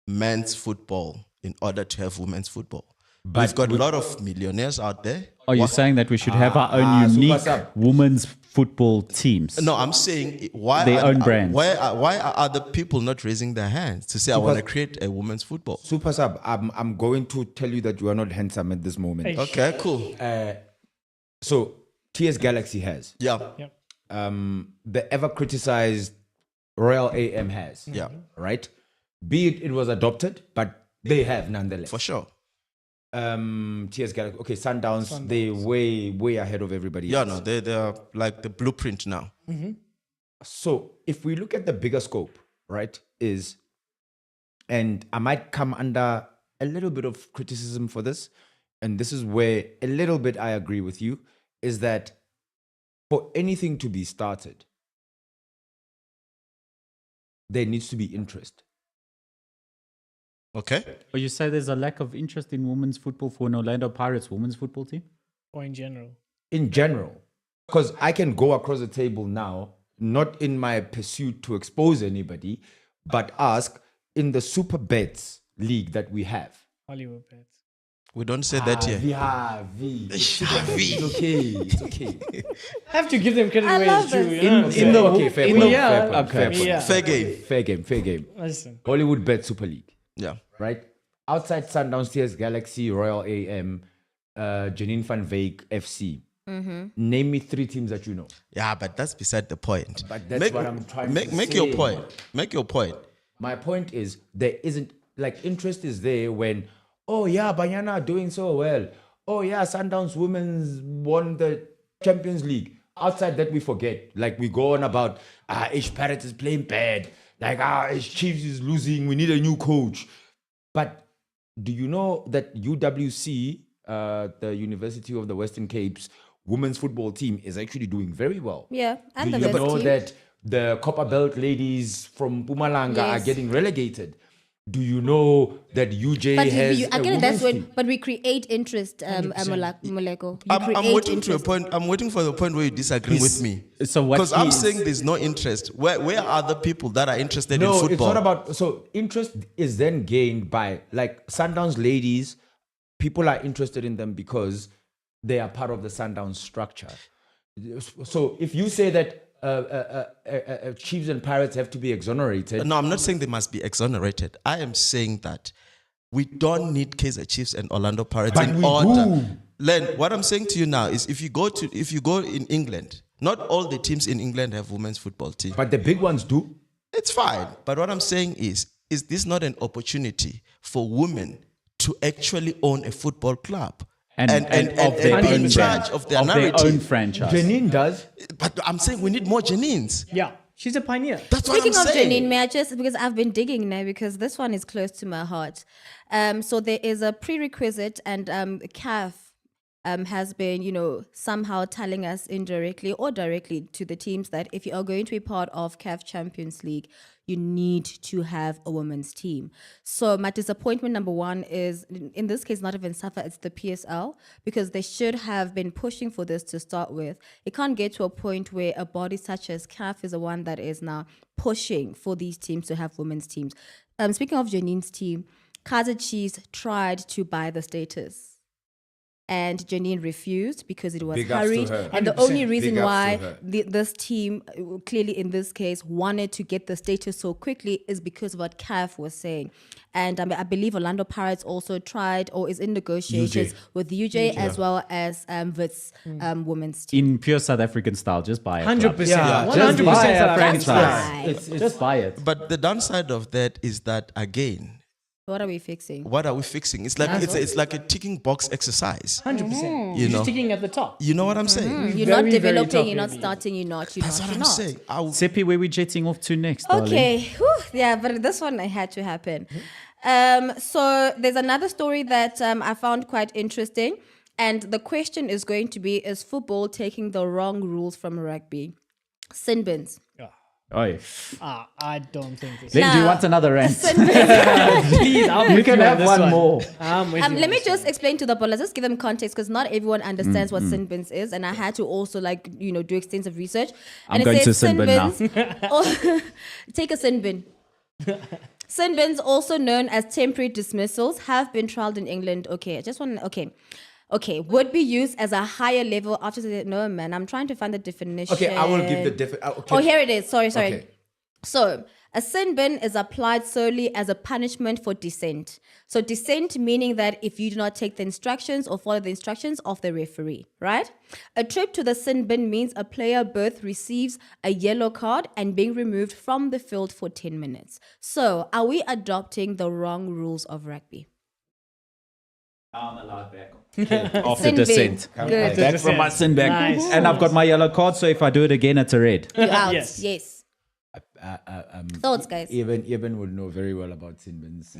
men's football in order to have women's football? We've got a lot of millionaires out there. Are you saying that we should have our own super unique sub. women's football teams? No, I'm saying why Their own brands. Why are other people not raising their hands to say I want to create a women's football? Super sub, I'm going to tell you that you are not handsome at this moment. Hey. Okay, cool. So TS Galaxy has. Yeah, The ever criticized Royal AM has. yeah, Right? Be it was adopted, but they have nonetheless. for sure. TS Galaxy. Okay, Sundowns, they're way ahead of everybody Yeah, else. no, they're like the blueprint now. So if we look at the bigger scope, right, and I might come under a little bit of criticism for this, and this is where a little bit I agree with you, is that for anything to be started, there needs to be interest. Okay. Or you say there's a lack of interest in women's football for an Orlando Pirates women's football team? Or in general. In general, because I can go across the table now, not in my pursuit to expose anybody, but ask in the Super Bets league that we have. Hollywood bets. We don't say that here. It's okay. I have to give them credit I where love it's true. this. You know? In the okay, fair in point, the- fair point, okay. fair point. Yeah. Fair game. Fair game. Listen. Hollywood Bet Super League, Yeah. right? Outside Sundowns, TS Galaxy, Royal AM, Janine van Wyk, FC. Name me 3 teams that you know. Yeah, but that's beside the point. But that's what I'm trying to make your say. point. Make your point. My point is there isn't like interest is there when Banyana are doing so well. Sundowns women's won the Champions League. Outside that we forget. Like we go on about H Parrot is playing bad. Like H Chiefs is losing. We need a new coach. But do you know that UWC, the University of the Western Cape's women's football team, is actually doing very well? Yeah, and Do the you men's know team. that the Copper Belt ladies from Mpumalanga are Yes. getting relegated? Do you know that UJ But has I a get it. women's That's when, team? but we create interest, Moleko. You I'm create waiting to a interest. point. I'm waiting for the point where you disagree with me. So what Because I'm he's- saying there's no interest. Where are the people that are interested in No, football? it's not about. So interest is then gained by like Sundowns ladies. People are interested in them because they are part of the Sundowns structure. So if you say that Chiefs and Pirates have to be exonerated, No, I'm not saying they must be exonerated. I am saying that we don't need Kaizer Chiefs and Orlando Pirates But in we order. do. Len, what I'm saying to you now is if you go in England, not all the teams in England have women's football team. but the big ones do. It's fine. But what I'm saying is this not an opportunity for women to actually own a football club? And and of their be own in charge of their narrative. own franchise. Janine does. But I'm saying we need more Janines. Yeah, she's a pioneer. That's Speaking what of I'm saying. Janine, may I just, because I've been digging now, because this one is close to my heart. So there is a prerequisite, and CAF has been, somehow telling us indirectly or directly to the teams that if you are going to be part of CAF Champions League, you need to have a women's team. So my disappointment number one is, in this case, not even Safa, it's the PSL, because they should have been pushing for this to start with. It can't get to a point where a body such as CAF is the one that is now pushing for these teams to have women's teams. Speaking of Janine's team, Kaizer Chiefs tried to buy the status. And Janine refused because it was Big ups to hurried. her. And the 100%. only reason Big ups why to her. this team, clearly in this case, wanted to get the status so quickly is because of what CAF was saying. And I believe Orlando Pirates also tried or is in negotiations with UJ as well as Wits women's team. In pure South African style, just buy it. 100%. Yeah, 100% Just buy a South African franchise. style. Right. Just buy it. But the downside of that is that again, What are we fixing? what are we fixing? It's like it's like a ticking box exercise. 100%. You You're know. just sticking at the top. You know what I'm saying? You're Very, not very developing, top you're not heavy. starting, you're not, That's what I'm not. saying. Seppi, where we jetting off to next, darling? Okay, whew, yeah, but this one had to happen. So there's another story that I found quite interesting, and the question is going to be: is football taking the wrong rules from rugby? Sin bins. Oi. I don't think this. Then do you Now, want another rant? Sin bins. Please, I'm You with can you on have this one more. I'm with you Let on me this just explain to the ball. Let's just give them context because not everyone understands what sin bins is, and I had to also do extensive research. I'm And it going says to sin bin now. Take a sin bin. Sin bins, also known as temporary dismissals, have been trialed in England. Okay, would be used as a higher level after the... No, man, I'm trying to find the definition. Okay, I will give the definition. Oh, here it is. Sorry. Okay. So, a sin bin is applied solely as a punishment for dissent. So, dissent meaning that if you do not take the instructions or follow the instructions of the referee, right? A trip to the sin bin means a player both receives a yellow card and being removed from the field for 10 minutes. So, are we adopting the wrong rules of rugby? I'm allowed back. After Sin bin. descent. Good. Back from my sin bag. Nice. And I've got my yellow card, so if I do it again, it's a red. You're out. Yes. Yes. Thoughts, guys? Eben would know very well about sin bins.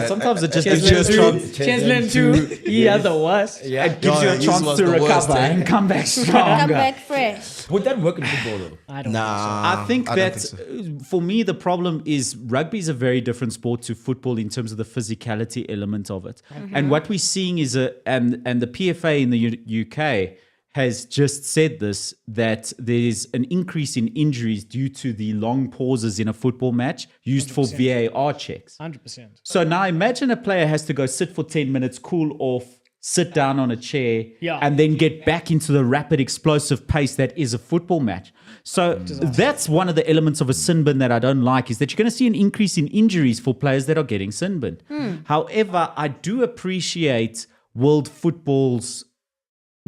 Sometimes it just Cheslen gives you a too. chance. Cheslen too. He had the worst. Yeah. It gives you a his chance was to the worst, recover eh? and come back Come stronger. back fresh. Would that work in football though? I don't Nah, I think don't that think so. for me, the problem is rugby is a very different sport to football in terms of the physicality element of it. And what we're seeing is and the PFA in the UK has just said this, that there's an increase in injuries due to the long pauses in a football match used for VAR checks. 100%. So now imagine a player has to go sit for 10 minutes, cool off, sit down on a chair, Yeah. and then get back into the rapid, explosive pace that is a football match. So that's one of the elements of a sin bin that I don't like, is that you're going to see an increase in injuries for players that are getting sin bin. However, I do appreciate world football's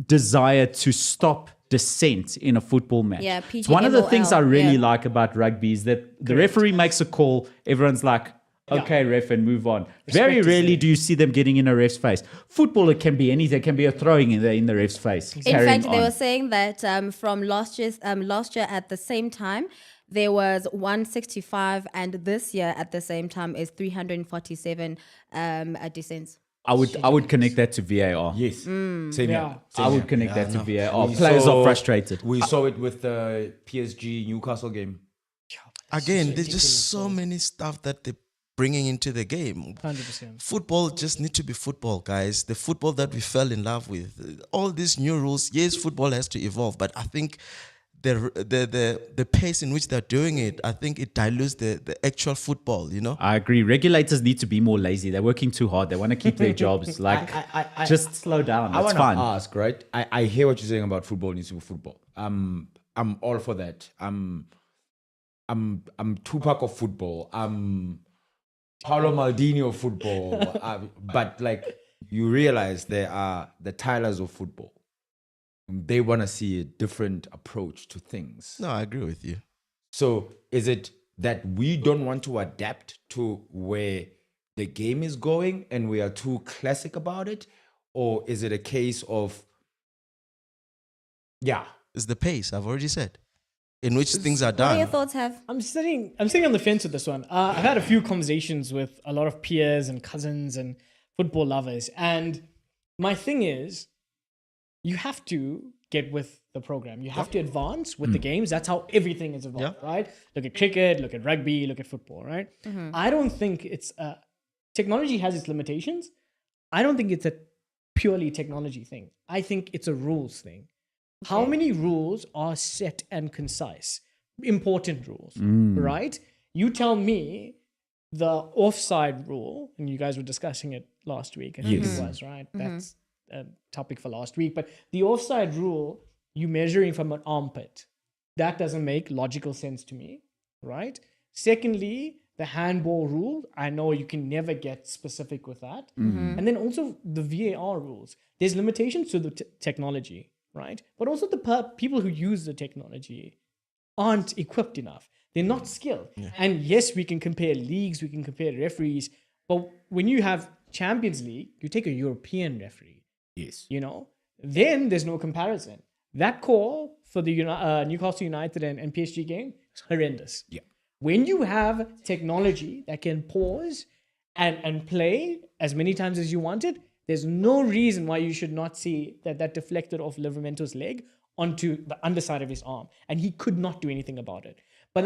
desire to stop dissent in a football match. Yeah, it's one of the things I PGMOL, really yeah. like about rugby is that the referee makes a call, everyone's like, okay, ref, and move on. Very is rarely there. do you see them getting in a ref's face. Football, it can be anything. It can be a throwing in the ref's face. In Carrying fact, they on. were saying that from last year at the same time, there was 165, and this year at the same time is 347 descents. I would connect that to VAR. Yes. Same here. Yeah. I would connect that to VAR. We Players saw- are frustrated. We saw it with the PSG Newcastle game. Again, there's just so many stuff that they're bringing into the game. 100%. Football just need to be football, guys. The football that we fell in love with. All these new rules. Yes, football has to evolve, but I think the pace in which they're doing it, I think it dilutes the actual football. You know. I agree. Regulators need to be more lazy. They're working too hard. They want to keep their jobs. Like, just slow down. I That's want to fine. ask, right? I hear what you're saying about football needs to be football. I'm all for that. I'm Tupac of football. I'm Paolo Maldini of football. But like, you realize there are the Tylers of football. They want to see a different approach to things. No, I agree with you. So is it that we don't want to adapt to where the game is going and we are too classic about it? Or is it a case of, It's the pace. I've already said, in which things are What are your done. thoughts, Have? I'm sitting on the fence with this one. I've had a few conversations with a lot of peers and cousins and football lovers, and my thing is, you have to get with the program. You have to advance with the games. That's how everything is evolved, right? Look at cricket, look at rugby, look at football, right? I don't think it's technology has its limitations. I don't think it's a purely technology thing. I think it's a rules thing. How many rules are set and concise? Important rules, right? You tell me the offside rule, and you guys were discussing it last week, I think it was, right? That's a topic for last week. But the offside rule, you measuring from an armpit, that doesn't make logical sense to me, right? Secondly, the handball rule, I know you can never get specific with that. And then also the VAR rules. There's limitations to the technology, right? But also the people who use the technology aren't equipped enough. They're not skilled. And yes, we can compare leagues, we can compare referees, but when you have Champions League, you take a European referee. yes. You know, then there's no comparison. That call for the Newcastle United and PSG game is horrendous. Yeah. When you have technology that can pause and play as many times as you wanted, there's no reason why you should not see that deflected off Livermento's leg onto the underside of his arm. And he could not do anything about it. But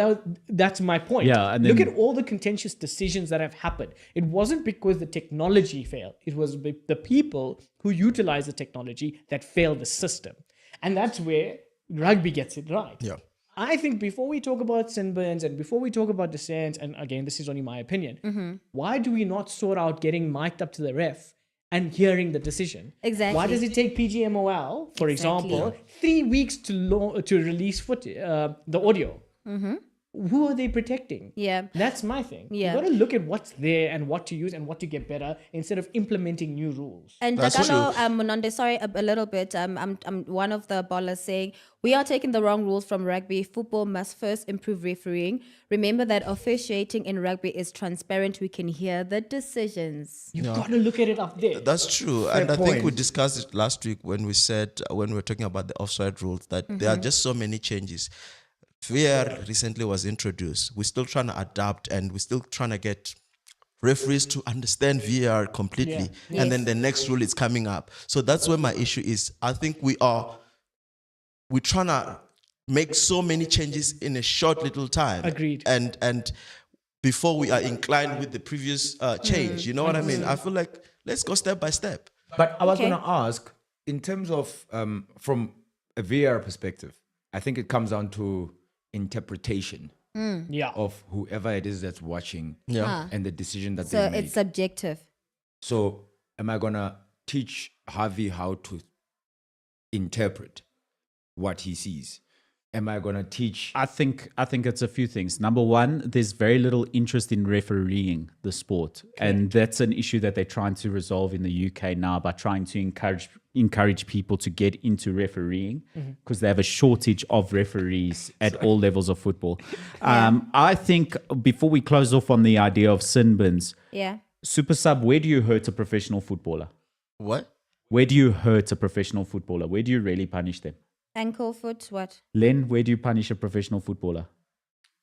that's my point. Yeah, and Look then- at all the contentious decisions that have happened. It wasn't because the technology failed. It was the people who utilize the technology that failed the system. And that's where rugby gets it right. Yeah. I think before we talk about sin bins and before we talk about dissent, and again, this is only my opinion, why do we not sort out getting mic'd up to the ref and hearing the decision? Exactly. Why does it take PGMOL, for example, 3 weeks to release the audio? Who are they protecting? Yeah. That's my thing. Yeah. You got to look at what's there and what to use and what to get better instead of implementing new rules. And That's Dakalo, true. Mononde, sorry, a little bit. I'm one of the ballers saying we are taking the wrong rules from rugby. Football must first improve refereeing. Remember that officiating in rugby is transparent. We can hear the decisions. You got to look at it up there. That's true. And I think we point. discussed it last week when we said, when we were talking about the offside rules, that there are just so many changes. VAR recently was introduced. We're still trying to adapt and we're still trying to get referees to understand VAR completely. Yeah. And then the next rule is coming up. So that's where my issue is. I think we're trying to make so many changes in a short little time. Agreed. And before we are inclined with the previous change, you know what I mean? I feel like let's go step by step. But I was Okay. going to ask, in terms of, from a VAR perspective, I think it comes down to interpretation Yeah. of whoever it is that's watching Yeah. and the decision that So they made. it's subjective. So am I going to teach Harvey how to interpret what he sees? Am I going to teach? I think it's a few things. Number one, there's very little interest in refereeing the sport, and that's an issue that they're trying to resolve in the UK now by trying to encourage people to get into refereeing because they have a shortage of referees at all levels of football. I think before we close off on the idea of sin bins, Yeah. Super Sub, where do you hurt a professional footballer? What? Where do you hurt a professional footballer? Where do you really punish them? Ankle, foot, what? Len, where do you punish a professional footballer?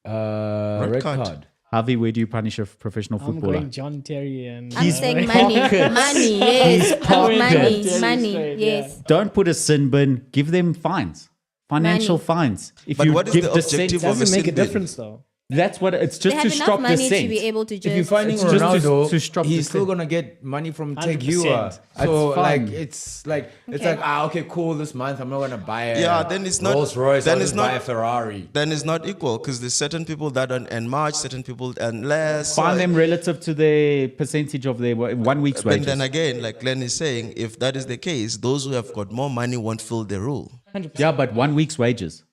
Red card. Harvey, where do you punish a professional I'm footballer? going John Terry and. I'm saying money. Money, yes. Money, yes. Don't put a sin bin. Give them fines. Financial Money. fines. If But you what is give the dissent, objective of a Doesn't make a sin bin? difference though. that's what it's They just have to enough stop money dissent. to be able to just. If you're finding It's just to Ronaldo, stop he's the still thing. gonna get money from 100%. Teguila. So It's like fine. it's like Okay. okay, cool. This month I'm not gonna buy a Yeah, then it's not- Rolls Royce. then I'll it's just buy not- a Ferrari. Then it's not equal because there's certain people that earn much, certain people earn less. Find So- them relative to the percentage of their 1 week's But wages. then again, like Glenn is saying, if that is the case, those who have got more money won't fill the rule. 100%. Yeah, but 1 week's wages.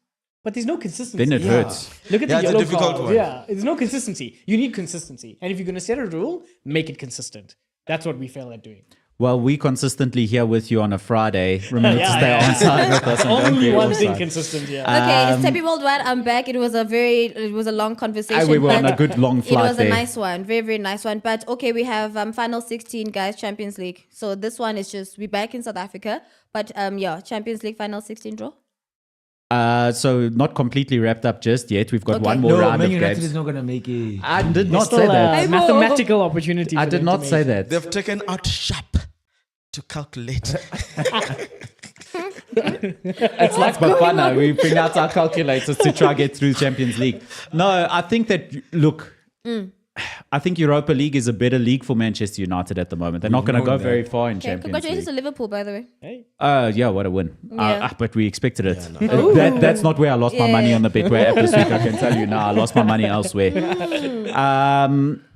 But there's no consistency. Then it hurts. Look at Yeah, the it's a yellow difficult card. one. Yeah, there's no consistency. You need consistency. And if you're going to set a rule, make it consistent. That's what we fail at doing. Well, we consistently here with you on a Friday. Remember to Yeah, stay yeah. on side with us. and don't Only get one off thing side. consistent, yeah. Okay, it's Tepi Worldwide. I'm back. It was a long conversation. We were on but a good long It flight was a there. nice one, very, very nice one. But okay, we have final 16 guys, Champions League. So this one is just we're back in South Africa. But Champions League final 16 draw. So not completely wrapped up just yet. We've got Okay. one more No, round Man of United games. is not gonna make it. I did not Still say a that. mathematical opportunity. I for did them not to say make. that. They've taken out sharp to calculate. It's like Bafana. We bring out our calculators to try get through Champions League. No, I think that, look, I think Europa League is a better league for Manchester United at the moment. They're not going to go known that. very far in Okay, Champions congratulations League. to Liverpool, by the way. Hey. Yeah, what a win. Yeah. But we expected it. That's not where I lost my money on the Betway app this week. I can tell you now. I lost my money elsewhere.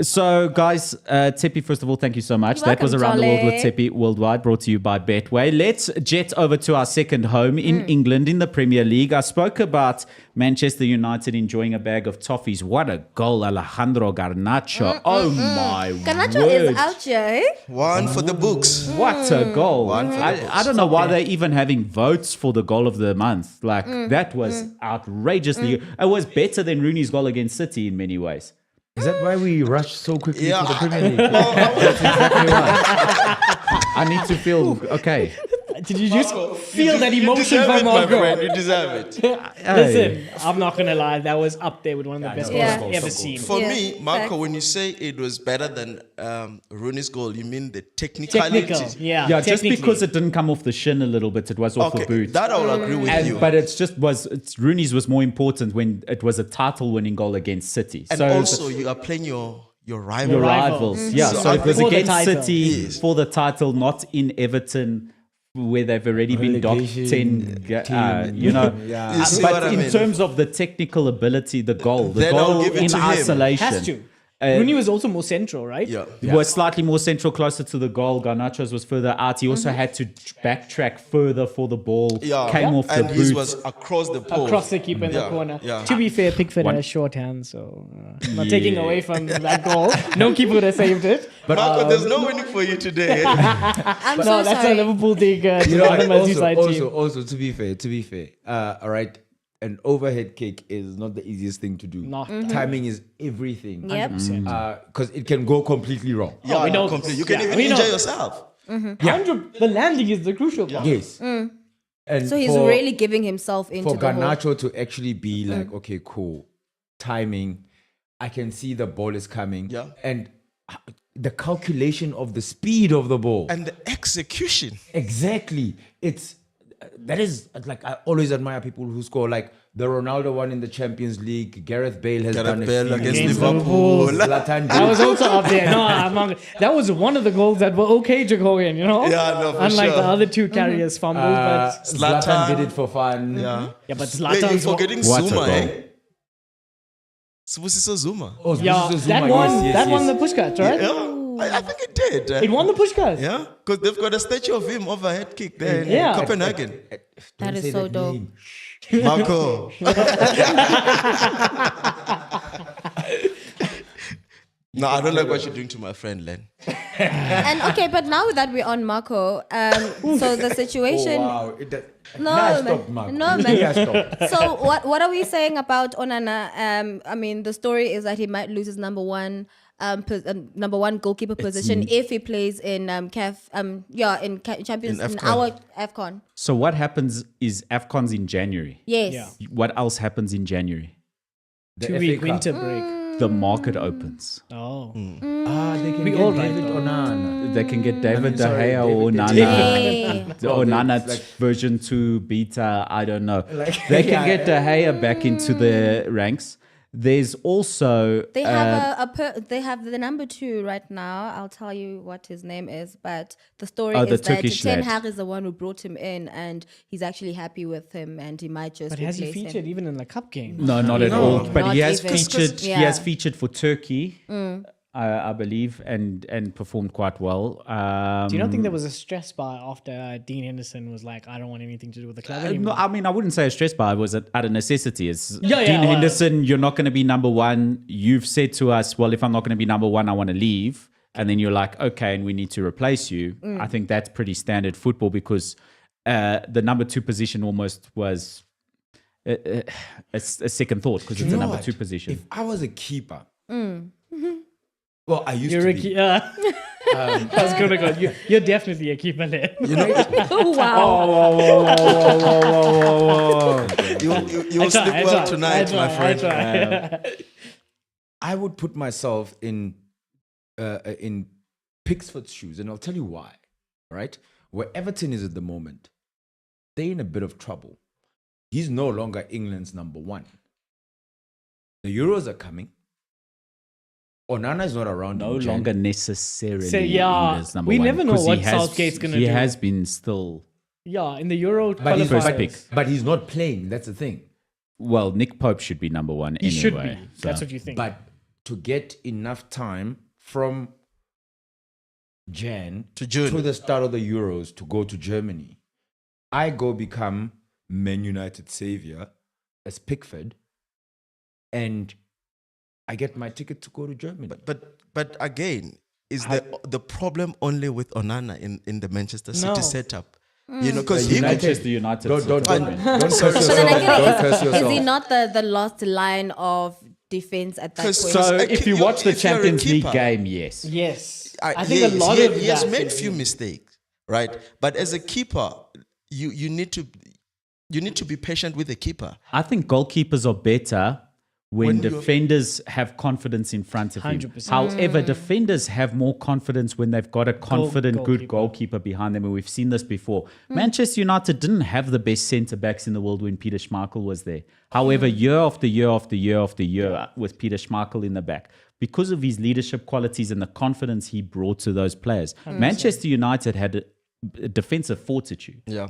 So, guys, Tepi, first of all, thank you so much. You're That was welcome, Around the World with Charlie. Tepi Worldwide, brought to you by Betway. Let's jet over to our second home in England in the Premier League. I spoke about Manchester United enjoying a bag of toffees. What a goal, Alejandro Garnacho. Oh, my Garnacho word. is out here, eh? One for the books. What a goal. One for the I books. don't know why they're even having votes for the goal of the month. Like, that was outrageously... It was better than Rooney's goal against City in many ways. Is that why we rushed so quickly Yeah, to the Premier League? I need to feel okay. Did you just feel that You emotion deserve from it, my Marco? friend. You deserve it. Listen, I'm not going to lie. That was up there with one of the best Yeah. goals I've ever seen. For Yeah, me, Marco, facts. when you say it was better than Rooney's goal, you mean the technicalities? Technical, yeah. Yeah, just technically. because it didn't come off the shin a little bit, it was off the Okay, boot. that I'll agree with you. But Rooney's was more important when it was a title-winning goal against City. And so also, you are playing your rival. your rivals. rivals. Yeah, So so I it was think- For the against title. City Yes. for the title, not in Everton, where they've already been docked Relegation 10, team. you know. Yeah. You see But what I in mean? terms of the technical ability, the goal Then I'll give it in to him. isolation. Has to. Rooney was also more central, right? Yeah. Was slightly more central, closer to the goal. Garnacho's was further out. He also had to backtrack further for the ball. Yeah. Came off the And his boot. was across the pole. Across the keeper in the Yeah, corner. yeah. To be fair, Pickford One- has short hands, so not taking away from that goal. No keeper would have saved it. Marco, there's no winning for you today. I'm No, so that's sorry. a Liverpool thing to You know, the Merseyside team. also, to be fair, all right, an overhead kick is not the easiest thing to do. Not Timing is everything. Yep. 100%. Because it can go completely wrong. Yeah, we know complete. this. You can Yeah, even we know injure this. yourself. 100 the landing is the crucial part. Yes. And So he's for- really giving himself into for the whole. Garnacho to actually be like, okay, cool, timing. I can see the ball is coming. Yeah. And the calculation of the speed of the ball. And the execution. Exactly. It's that is like I always admire people who score like the Ronaldo one in the Champions League. Gareth Bale has done Gareth a Bale few. against Against Liverpool. Zlatan That was did. also up there. No, I'm not. That was one of the goals that were okay to go in, you know? Yeah, no, for Unlike sure. the other two carriers fumbled. but Zlatan Zlatan. did it for fun. Yeah. yeah, but Wait, you're Zlatan's forgetting What a Zuma, goal. eh? Sibusiso Zuma. Oh, Yeah, Zuma, that won. yes, that yes, won yes. the push cards, right? Yeah, I think it did. It won the push cards. Yeah, because they've got a statue of him overhead kick there in Yeah. Copenhagen. That Don't is say so dope. name. Marco. No, I don't like what you're doing to my friend, Len. And okay, but now that we're on Marco, so the situation. Oh, wow. No, Nah, man. stop, Marco. No, man. Yeah, stop. So what are we saying about Onana? I mean, the story is that he might lose his number one goalkeeper position if he plays in Champions in AFCON. our AFCON. So what happens is AFCON's in January. Yes. Yeah. What else happens in January? The 2-week FA Cup. winter break. The market opens. Oh. They can We get all David right, though. Onana. They can get David De sorry, Gea or David De Nana. Hey. Or Nana Like- version 2 beta, I don't know. Like- They can Yeah. get De Gea back into the ranks. There's also They have they have the number 2 right now. I'll tell you what his name is, but the story Oh, the is that Turkish Ten lad. Hag is the one who brought him in, and he's actually happy with him, and he might just But has he replace featured him. even in the cup game? no, not at No. all. But he Not has even. featured. He Yeah. has featured for Turkey, I believe, and performed quite well. Do you not think there was a stress buy after Dean Henderson was like, I don't want anything to do with the club No, anymore? I mean, I wouldn't say a stress buy. It was out of necessity. It's Yeah, Dean well- Henderson, you're not going to be number 1. You've said to us, well, if I'm not going to be number 1, I want to leave. And then you're like, okay, and we need to replace you. I think that's pretty standard football because the number 2 position almost was a second thought because it's You a know number what? 2 position. If I was a keeper, well, I used You're to a be. keeper. I was gonna go. You're definitely a keeper there. Oh wow! You will sleep well tonight, my friend. I would put myself in Pickford's shoes, and I'll tell you why. Right, where Everton is at the moment, they're in a bit of trouble. He's no longer England's number 1. The Euros are coming. Onana is not around. No in Jan. longer necessarily. So, yeah, England's number we 1, never know 'cause he what has- Southgate's gonna He do. has been still. Yeah, in the Euro But he's, First qualifiers. pick. but he's not playing. That's the thing. Well, Nick Pope should be number 1 He anyway. should be. so. That's what you think. But to get enough time from Jan To June. to the start of the Euros to go to Germany, I go become Man United savior as Pickford, and I get my ticket to go to Germany. But again, is the problem only with Onana in the Manchester City No. setup? You know, because he Manchester United. don't sort of don't thing. don't curse yourself. So then I Don't get curse it. Is he yourself. not the last line of defense at that point? 'Cause- So Because if you you're- watch the if you're a Champions League keeper- game, yes. yes, I think a yes, lot he, of he has that made is- few mistakes, right? But as a keeper, you need to be patient with the keeper. I think goalkeepers are better when When you're- defenders have confidence in front of him. 100%. However, defenders have more confidence when they've got a confident, good goalkeeper. goalkeeper behind them. And we've seen this before. Manchester United didn't have the best centre backs in the world when Peter Schmeichel was there. However, year after year after year after year, with Peter Schmeichel in the back, because of his leadership qualities and the confidence he brought to those players, Manchester United had a defensive fortitude. Yeah.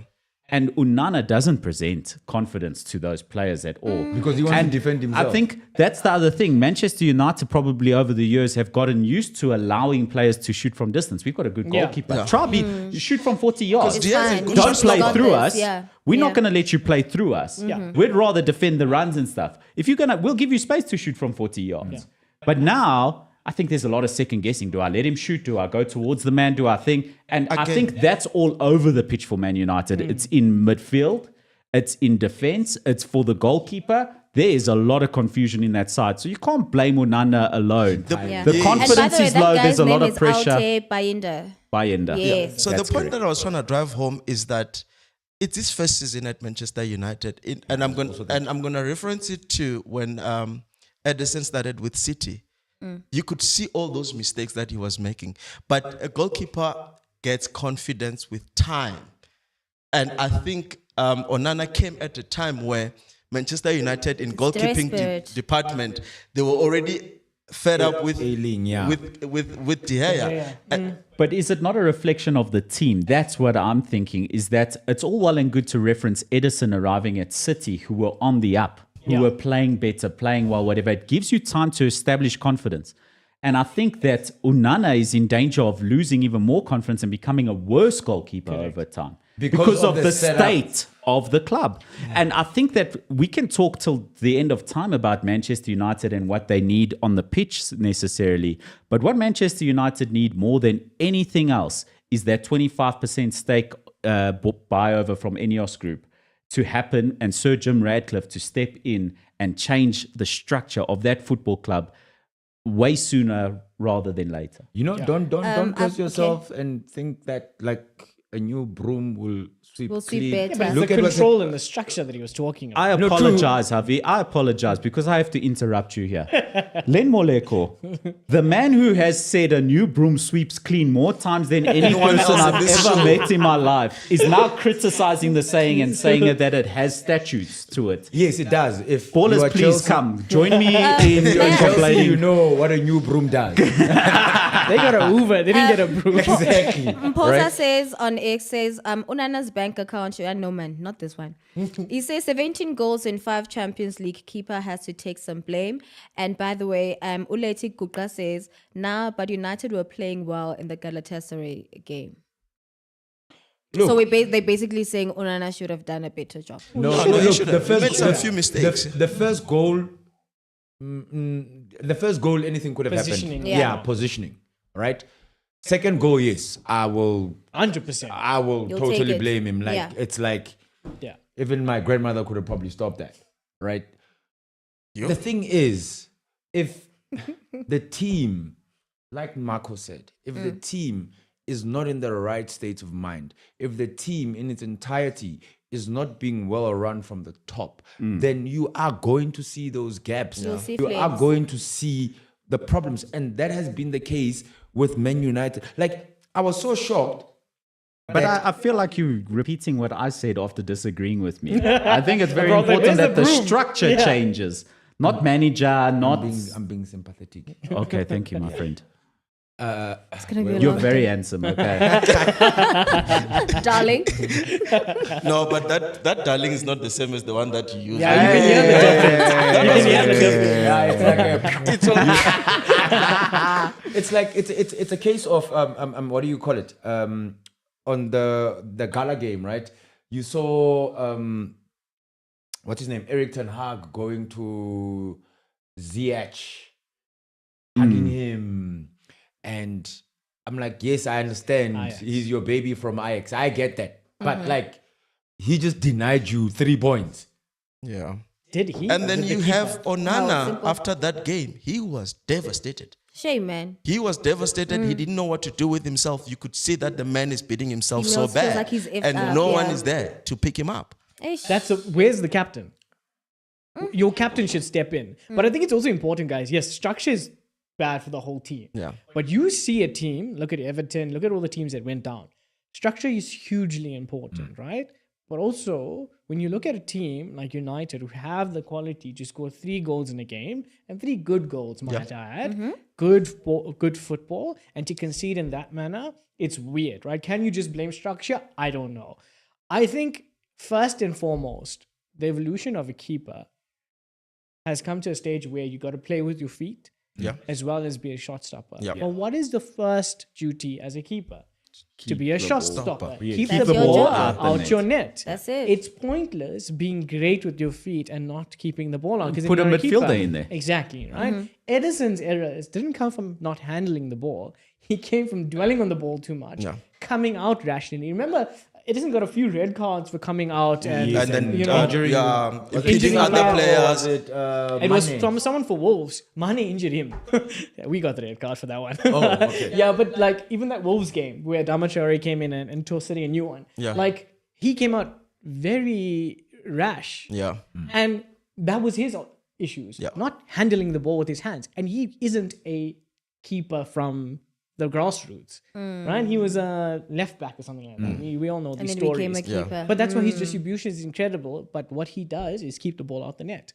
And Onana doesn't present confidence to those players at all. Because he wants to defend himself. I think that's the other thing. Manchester United probably over the years have gotten used to allowing players to shoot from distance. We've got a good Yeah. goalkeeper. Yeah. Trabi, you shoot from 40 yards. It's Diaz is fine. good Don't Just play got through this, us. yeah. We're not Yeah. going to let you play through us. Yeah. We'd rather defend the runs and stuff. If you're going to, we'll give you space to shoot from 40 yards. But now, I think there's a lot of second guessing. Do I let him shoot? Do I go towards the man? Do I think? And I Again- think that's all over the pitch for Man United. It's in midfield. It's in defense. It's for the goalkeeper. There is a lot of confusion in that side. So you can't blame Onana alone. Yeah. The And by confidence the way, is that low. guy's There's a lot name of is pressure. Alte Bayinda. Bayinda. Yes. So That's the point correct. that I was trying to drive home is that it's his first season at Manchester United, and I'm going to reference it to when Edison started with City. You could see all those mistakes that he was making, but a goalkeeper gets confidence with time, and I think Onana came at a time where Manchester United in goalkeeping desperate. department, they were already fed up with Ailing, yeah. with De Gea. And- But is it not a reflection of the team? That's what I'm thinking, is that it's all well and good to reference Edison arriving at City, who were on the up, who Yeah. were playing better, playing well, whatever. It gives you time to establish confidence. And I think that Onana is in danger of losing even more confidence and becoming a worse goalkeeper over time. Because of the setup. state of the club. And I think that we can talk till the end of time about Manchester United and what they need on the pitch necessarily. But what Manchester United need more than anything else is that 25% stake buyover from Ineos Group to happen, and Sir Jim Radcliffe to step in and change the structure of that football club way sooner rather than later. You know, don't curse okay. yourself and think that like a new broom will We'll sweep clean. better. Yeah, but it's Look the at what's control and the structure that he was talking about. I apologize, Javi. I apologize because I have to interrupt you here. Len Moleko, the man who has said a new broom sweeps clean more times than any Anyone person else in I've this ever show. met in my life is now criticizing the saying and saying that it has statutes to it. Yes, it does. If you Ballers, are please Chelsea- come. Join me in Chelsea, you complaining. know what a new broom does. They got a Hoover. They didn't get a broom. Exactly. Mposa right? says on X says Unana's bank account. No man, not this one. He says 17 goals in 5 Champions League. Keeper has to take some blame. And by the way, Uleti Kuka says but United were playing well in the Galatasaray game. Look, So they're basically saying Onana should have done a better job. no, No, he look, should the have. He made first, a few mistakes. the first goal, anything could have Positioning. happened. Yeah. Positioning. Right. Second goal, yes, I will 100%. You'll totally take it. blame him. Like Yeah. it's like Yeah. even my grandmother could have probably stopped that. Right. Yup. The thing is, if the team, like Marco said, if the team is not in the right state of mind, if the team in its entirety is not being well run from the top, then you are going to see those gaps. You'll see You are flames. going to see the problems. And that has been the case with Man United. Like, I was so shocked. But I feel like you're repeating what I said after disagreeing with me. I think it's very Bro, important where's that the the broom? structure Yeah. changes. Not manager, not... I'm being sympathetic. Okay, thank you, my friend. It's gonna be a You're long very day. handsome, okay? Darling. No, but that darling is not the same as the one that you use. Yeah, you can hear the difference. You can hear the difference. Yeah, it's like it's a case of what do you call it? On the Gala game, right? You saw what's his name? Eric Ten Hag going to Ziyech, hugging him, and I'm like, yes, I understand. Ajax. He's your baby from Ajax. I get that, but like, he just denied you 3 points. Yeah. Did he? And then you have No, Onana simple. after that game. He was devastated. Shame, man. He was devastated. He didn't know what to do with himself. You could see that the man is beating himself He so feels bad. like he's effed and up, no one yeah. is there to pick him up. That's where's the captain? Your captain should step in. But I think it's also important, guys. Yes, structure is bad for the whole team. Yeah. But you see a team, look at Everton, look at all the teams that went down. Structure is hugely important, right? But also, when you look at a team like United who have the quality to score 3 goals in a game, and 3 good goals, might I add, good football, and to concede in that manner, it's weird, right? Can you just blame structure? I don't know. I think, first and foremost, the evolution of a keeper has come to a stage where you got to play with your feet Yeah. as well as be a shot stopper. Yeah. But what is the first duty as a keeper? To be a shot stopper. Keep Keep the the ball ball out out the net. your net. That's it. It's pointless being great with your feet and not keeping the ball out. 'cause Put then a you're midfielder keeper. in there. Exactly, right? Edison's errors didn't come from not handling the ball. He came from dwelling on the ball too much, Yeah. coming out rationally. Remember, Edison got a few red cards for coming out and, And then you know, impeding Injuring other players. players. it was from someone for Wolves. Mane injured him. Yeah, we got the red card for that one. Oh, okay. Yeah, but like even that Wolves game where Damachari came in and tore City a new one. Yeah. Like he came out very rash. Yeah. And that was his issues. Yeah. Not handling the ball with his hands. And he isn't a keeper from the grassroots. Right? He was a left back or something like that. We all know And these then stories. became a Yeah. keeper. But that's why his distribution is incredible. But what he does is keep the ball out the net.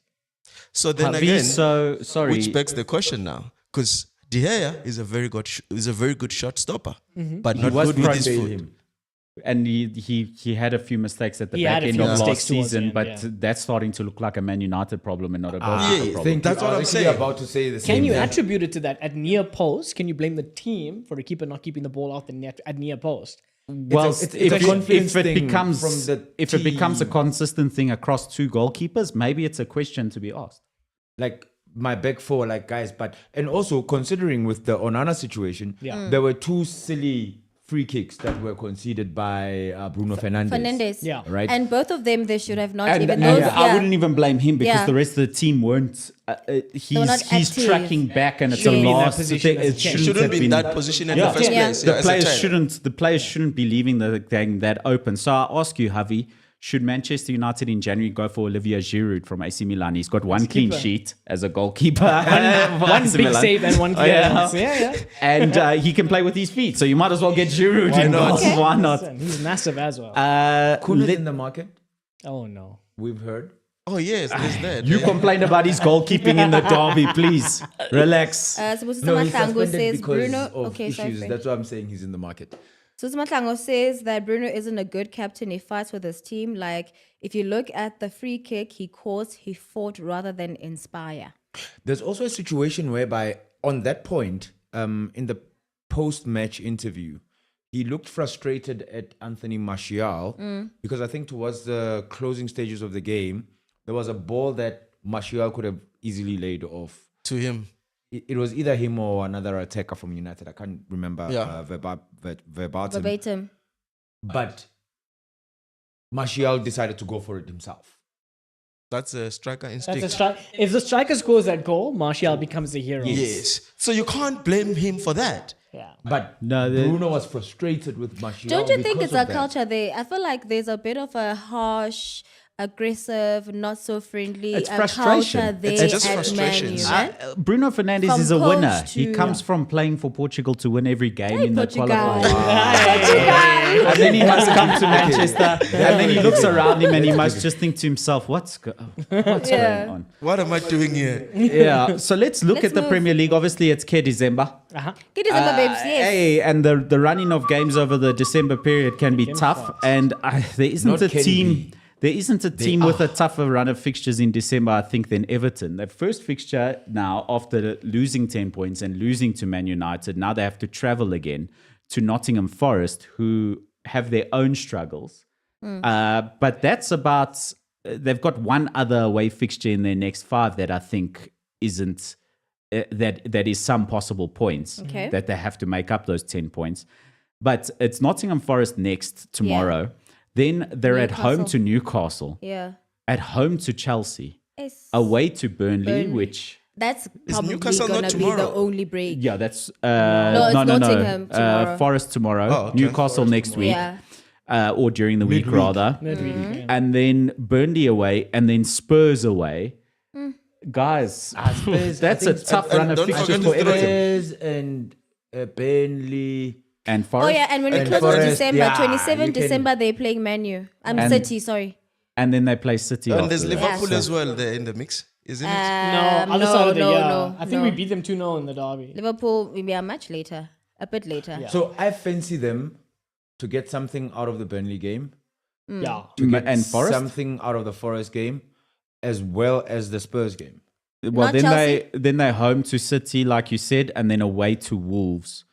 So then Javi, again, so sorry. which begs the question now, because De Gea is a very good shot stopper, but not was good with his Front foot. him. And he had a few mistakes at the He back had a end few of last mistakes towards the season, end, but yeah. that's starting to look like a Man United problem and not a goalkeeper yeah, problem. Thank That's you. what I I'm was actually saying. about to say the same Can you thing. attribute it to that at near post? Can you blame the team for the keeper not keeping the ball out the net at near post? Well, it's a if confidence it thing becomes from the if it becomes a team. consistent thing across 2 goalkeepers, maybe it's a question to be asked. Like my back four, like guys, but and also considering with the Onana situation, Yeah. there were 2 silly free kicks that were conceded by Bruno Fernandes. Yeah. Right. And both of them, they should have not And, even. and those, I wouldn't even blame him because Yeah. the rest of the team weren't. not He's active. tracking back, and it's Shouldn't a be in that last. position as a It captain. shouldn't Shouldn't have be in that position in Yeah. the first Yeah. place. The as a players trainer. shouldn't. The players shouldn't be leaving the game that open. So I ask you, Javi. Should Manchester United in January go for Olivier Giroud from AC Milan? He's got one clean keeper. sheet as a goalkeeper. One big save and one clearance. Yeah. And he can play with his feet, so you might as well get Giroud in not? goal. Okay. Why not? Listen, he's massive as well. Kun is in the market. Oh no. We've heard. Oh yes, there's that. You complained about his goalkeeping in the derby, please. Relax. So No, he's Matlango suspended says because Bruno. of Okay, sorry. issues. Frank. That's why I'm saying he's in the market. So Matlango says that Bruno isn't a good captain. He fights with his team. Like, if you look at the free kick, he caused, he fought rather than inspire. There's also a situation whereby, on that point, in the post-match interview, he looked frustrated at Anthony Martial because I think towards the closing stages of the game, there was a ball that Martial could have easily laid off. To him. It was either him or another attacker from United. I can't remember Yeah. verbatim. Verbatim. But Martial decided to go for it himself. That's a striker That's instinct. a strike. If the striker scores that goal, Martial becomes the hero. Yes. So you can't blame him for that. Yeah. But No, Bruno was frustrated with Martial. Don't you think because it's a of that. culture there? I feel like there's a bit of a harsh, aggressive, not so friendly It's culture frustration. there It's just at Man frustrations. U, right? Bruno Fernandes From is a coach winner. He to- comes from playing for Portugal to win every game Hey, in the Portugal. qualifiers. And then he must come to Manchester, and then he looks around him and he must just think to himself, what's going on? What am I doing here? Yeah, so let's look Let's at the move. Premier League. Obviously, it's Ke December. Get it, babes. Yes. Hey, and the running of games over the December period can be tough, and there isn't Not a can team. be. There isn't a team with a tougher run of fixtures in December, I think, than Everton. Their first fixture now, after losing 10 points and losing to Man United, now they have to travel again to Nottingham Forest, who have their own struggles. But that's about. They've got one other away fixture in their next 5 that I think isn't. That is some possible points Okay. that they have to make up those 10 points. But it's Nottingham Forest next tomorrow. Then they're at home Newcastle. to Newcastle, Yeah. at home to Chelsea, It's, away to Burnley, Burnley. which, that's probably Newcastle going not to be the tomorrow? only break. yeah, that's, it's Nottingham tomorrow. Forest tomorrow, Oh, okay. Newcastle next week, Yeah. or during the week rather. Midweek, Mm-hmm. yeah. And then Burnley away, and then Spurs away. Guys, Spurs, that's I a think- tough and run of don't fixtures forget for to throw Everton. Spurs and Burnley. And Oh, Forest. yeah. And when it And closes Forest, December, yeah, 27 you can- December, they're playing Man U. And- City, sorry. And then they play City. And after there's that. Liverpool Yeah. as well there in the mix, isn't it? No, other side of the year. no, I think no. we beat them 2-0 in the derby. Liverpool, maybe a match later. A bit later. Yeah. So I fancy them to get something out of the Burnley game, Yeah. to get And Forest? something out of the Forest game, as well as the Spurs game. Well, Not then they're home to City, like you said, and then away to Wolves.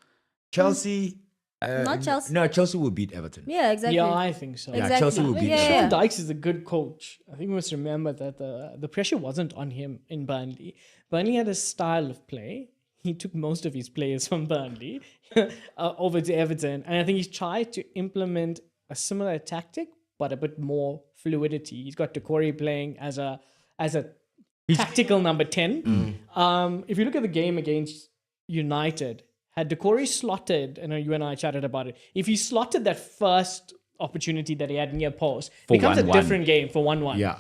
Chelsea. Not Chelsea. No, Chelsea will beat Everton. Yeah, exactly. Yeah, I think so. exactly. Chelsea will beat yeah, them. yeah. Sean Dykes is a good coach. I think we must remember that the pressure wasn't on him in Burnley. Burnley had a style of play. He took most of his players from Burnley over to Everton. And I think he's tried to implement a similar tactic, but a bit more fluidity. He's got Decore playing as a tactical number 10. If you look at the game against United, had Decore slotted, and you and I chatted about it, if he slotted that first opportunity that he had near post, For becomes a 1-1. different game for 1-1. Yeah.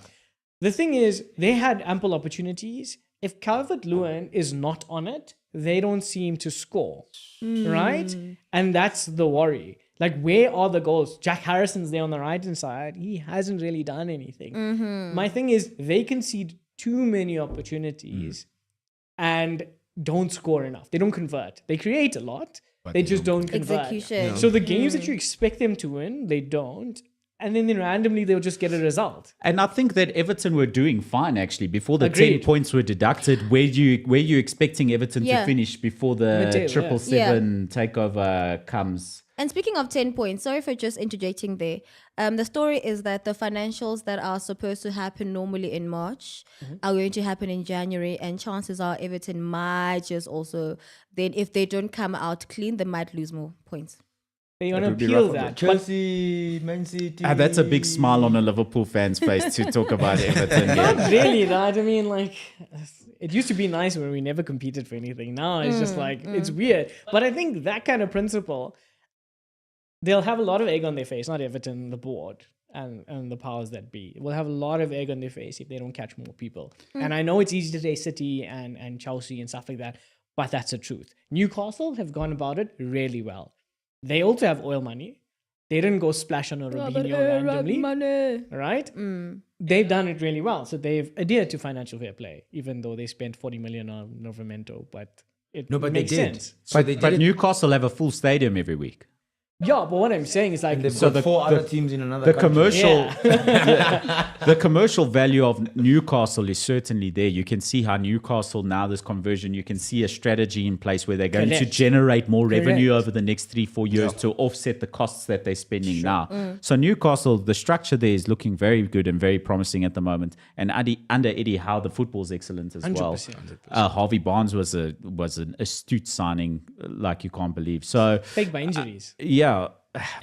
The thing is, they had ample opportunities. If Calvert-Lewin is not on it, they don't seem to score, right? And that's the worry. Like, where are the goals? Jack Harrison's there on the right-hand side. He hasn't really done anything. My thing is, they concede too many opportunities and don't score enough. They don't convert. They create a lot. They just don't convert. Execution. So the games that you expect them to win, they don't. And then randomly they'll just get a result. And I think that Everton were doing fine actually before the Agreed. 10 points were deducted. Were you expecting Everton to Yeah. finish before the Mid-table, yeah. 777 takeover comes? And speaking of 10 points, sorry for just interjecting there. The story is that the financials that are supposed to happen normally in March are going to happen in January, and chances are Everton might just also, then if they don't come out clean, they might lose more points. They want to would be appeal rough on that. them. Chelsea, Man City. That's a big smile on a Liverpool fan's face to talk about Everton. Not Yeah. really, right? I mean, like, it used to be nice when we never competed for anything. Now it's just like, it's weird. But I think that kind of principle, they'll have a lot of egg on their face, not Everton, the board and the powers that be. Will have a lot of egg on their face if they don't catch more people. And I know it's easy to say City and Chelsea and stuff like that, but that's the truth. Newcastle have gone about it really well. They also have oil money. They didn't go splash on a Robinho randomly. Right? They've done it really well. So they've adhered to financial fair play, even though they spent 40 million on Novamento. But it No, but makes they did. sense. So they But did. Newcastle have a full stadium every week. Yeah, but what I'm saying is like, They've So got the- 4 the- other teams in another The country. commercial, yeah. the commercial value of Newcastle is certainly there. You can see how Newcastle now this conversion. You can see a strategy in place where they're going to Correct. generate more revenue Correct. over the next 3-4 years to offset the costs that they're spending now. So Newcastle, the structure there is looking very good and very promising at the moment. And under Eddie Howe, the football's excellent as well. 100%. Harvey Barnes was an astute signing, like you can't believe. So Fake by injuries. yeah.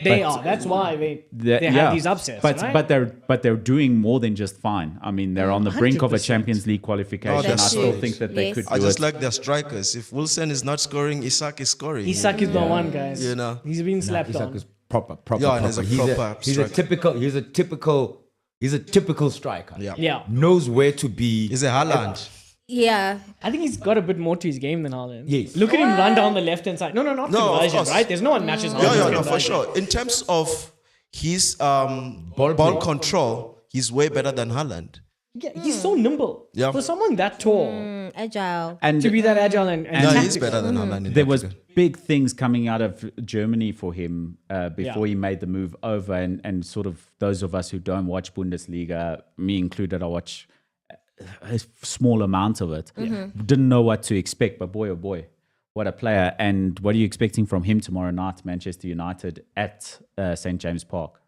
They but- are. That's why they that- have these upsets, but right? they're doing more than just fine. I mean, they're on the brink of a 100%. Champions League qualification. I That's still huge. think that they Yes. could I do just it. like their strikers. If Wilson is not scoring, Isak is scoring. Isak is the one, guys. You know. He's been slapped Isak on. is proper. Yeah, and he's a proper He's a striker. typical striker. Yeah. Yeah. Knows where to be. He's a Haaland. Yeah. I think he's got a bit more to his game than Haaland. Yes. Look at him run down the left-hand side. No, not No, of conversion, course. right? There's no one matches Haaland. Yeah, in no, for conversion. sure. In terms of his ball play. control, he's way better than Haaland. Yeah, he's so nimble. Yeah. For someone that tall, Agile. And to be that agile and Yeah, he's tactical. better than Haaland. In there was Africa. big things coming out of Germany for him before Yeah. he made the move over, and sort of those of us who don't watch Bundesliga, me included, I watch a small amount of it. Didn't know what to expect, but boy, oh boy, what a player! And what are you expecting from him tomorrow night, Manchester United at St James Park?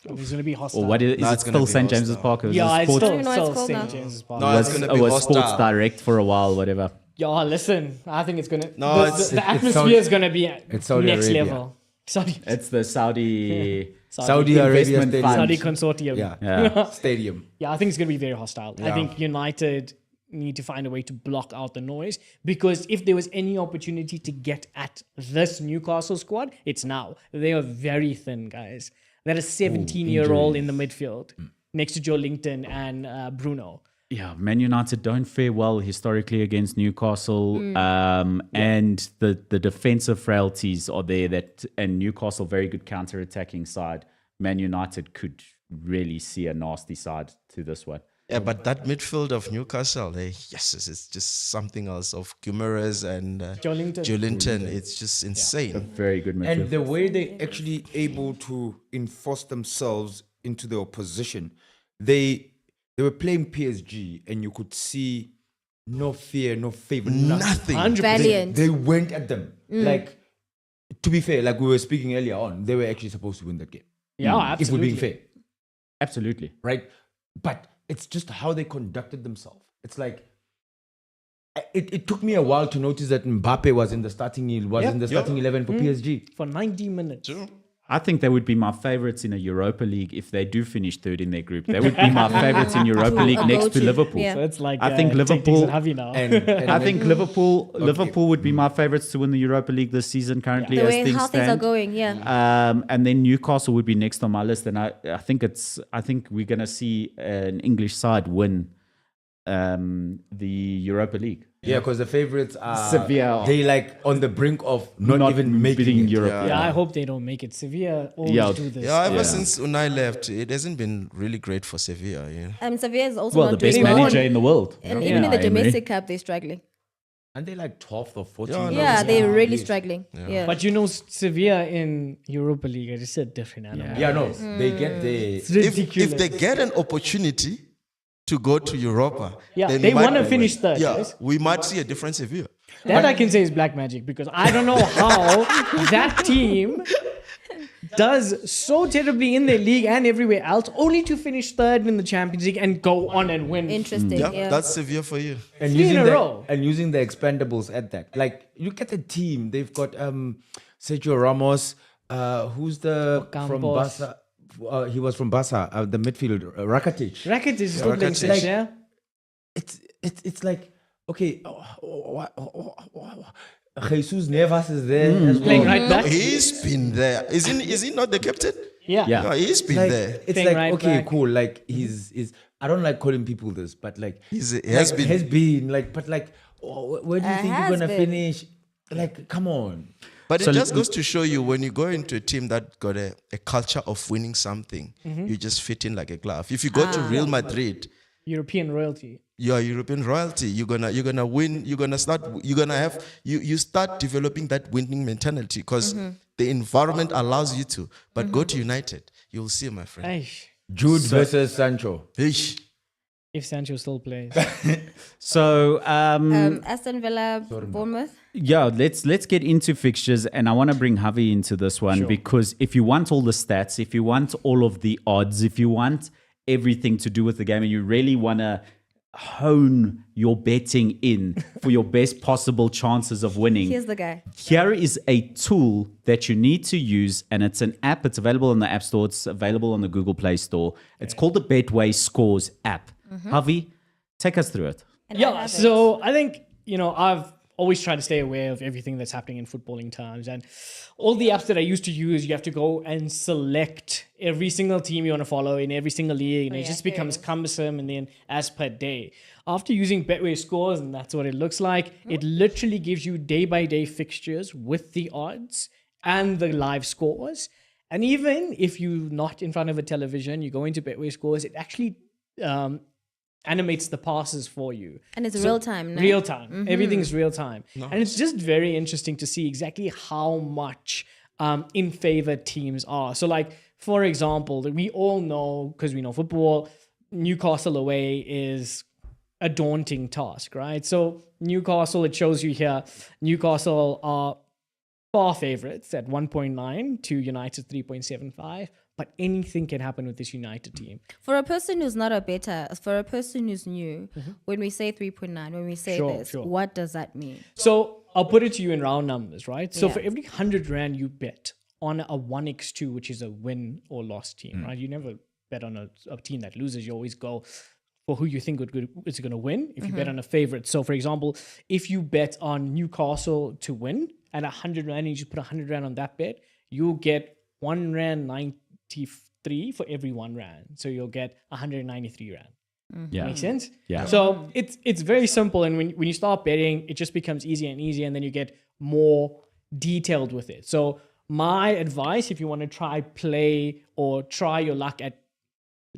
He's going to be hostile. Or what is No, it it's gonna still be St James's hostile. Park? It was Yeah, a it's sports, I don't know what it's still called now. St. James's Park. No, was, it's gonna it be was hostile. Sports Direct for a while, whatever. Yeah, listen, I think it's going to... No, the it's atmosphere Saudi- is going to be it's Saudi next Arabia. level. Saudi It's the Saudi Arabia Investment Stadium. Fund. Saudi consortium. Yeah. Stadium. Yeah, I think it's going to be very hostile. I think United need to find a way to block out the noise, because if there was any opportunity to get at this Newcastle squad, it's now. They are very thin, guys. They're a 17-year-old in the midfield next to Joe Linton and Bruno. Yeah, Man United don't fare well historically against Newcastle, and the defensive frailties are there. And Newcastle very good counter-attacking side. Man United could really see a nasty side to this one. Yeah, but that midfield of Newcastle, it's just something else. Of Guimaraes and Joelinton. it's just insane. Very good midfield. And the way they actually able to enforce themselves into the opposition, they were playing PSG, and you could see no fear, no favor, Nothing. 100%. Valiant. They went at them. Like, to be fair, like we were speaking earlier on, they were actually supposed to win that game. Yeah, If absolutely. we're being fair, Absolutely. right? But it's just how they conducted themselves. It's like, it took me a while to notice that Mbappe was in the starting 11 for PSG. For 90 minutes. I think they would be my favorites in a Europa League if they do finish third in their group. They would be my favorites in Europa League next to Liverpool. Yeah. So it's like I think Tic Tics Liverpool- and Javi now. And I think Liverpool would be my favorites to win the Europa League this season currently The as way things how things are stand. going, yeah. And then Newcastle would be next on my list, and I think we're gonna see an English side win the Europa League. yeah, because the favorites are Sevilla. They like on the brink of not even making beating it. Europe. Yeah, I hope they don't make it. Sevilla always Yeah. do this. Yeah, ever since Unai left, it hasn't been really great for Sevilla. You know? Sevilla is also Well, the not best doing well. manager in the world. And even in the Emery. domestic cup, they're struggling. And they like 12th or 14th. Yeah, no, Yeah, they're really Yes. struggling. Yeah. But you know, Sevilla in Europa League is a different animal. Yeah, no, they get the. It's ridiculous. If they get an opportunity to go to Europa, Yeah, then they might- wanna finish third, Yeah, guys. we might see a different Sevilla. That I can say is black magic, because I don't know how that team does so terribly in their league and everywhere else, only to finish third in the Champions League and go on and win. Interesting. Yeah, Yeah. that's Sevilla for you. And Three in a row. using the expendables at that. Like, look at the team. They've got Sergio Ramos, Who's the from Campos. Barca? He was from Barca. The midfield, Rakitic. Rakitic is still playing Rakitic. six, yeah? It's like okay. Jesus Navas is there as well. Playing right back. He's been there. Is he not the captain? Yeah. Yeah. No, he's been Like, there. it's Playing like right okay, back. cool. Like he's. I don't like calling people this, but like He has been. has been like, but like, where do you think you're has gonna been. finish? Like, come on. But So it just goes to show you when you go into a team that got a culture of winning something, you just fit in like a glove. If you go to Real Madrid, European royalty. you're European royalty. You're gonna win. You start developing that winning mentality because the environment allows you to. But go to United, you'll see, my friend. Aish, Jude versus Sancho. Eish. if Sancho still plays. So Aston Villa, Bournemouth. yeah, let's get into fixtures, and I want to bring Javi into this one because if you want all the stats, if you want all of the odds, if you want everything to do with the game, and you really want to hone your betting in for your best possible chances of winning, Here's the guy. here is a tool that you need to use, and it's an app. It's available on the App Store. It's available on the Google Play Store. It's called the Betway Scores app. Javi, take us through it. And I Yeah, have it. so I think, I've always tried to stay aware of everything that's happening in footballing terms. And all the apps that I used to use, you have to go and select every single team you want to follow in every single league. And it yeah, just here it becomes is. cumbersome. And then as per day, after using Betway Scores, and that's what it looks like, it literally gives you day-by-day fixtures with the odds and the live scores. And even if you're not in front of a television, you go into Betway Scores, it actually animates the passes for you. And it's real time, no? Real time. Everything's real time. And it's just very interesting to see exactly how much in favor teams are. So, like, for example, we all know, because we know football, Newcastle away is a daunting task, right? So, Newcastle, it shows you here, Newcastle are far favorites at 1.9 to United's 3.75. But anything can happen with this United team. For a person who's not a beta, for a person who's new, when we say 3.9, when we say this, what does that mean? So I'll put it to you in round numbers, right? So Yeah. for every 100 Rand you bet on a 1x2, which is a win or loss team, right? You never bet on a team that loses. You always go for who you think is going to win. If you bet on a favorite. So for example, if you bet on Newcastle to win at 100 Rand and you just put 100 Rand on that bet, you'll get 1 Rand 93 for every 1 Rand. So you'll get 193 Rand. Yeah. Make sense? Yeah. So it's very simple, and when you start betting, it just becomes easier and easier, and then you get more detailed with it. So my advice, if you want to play or try your luck at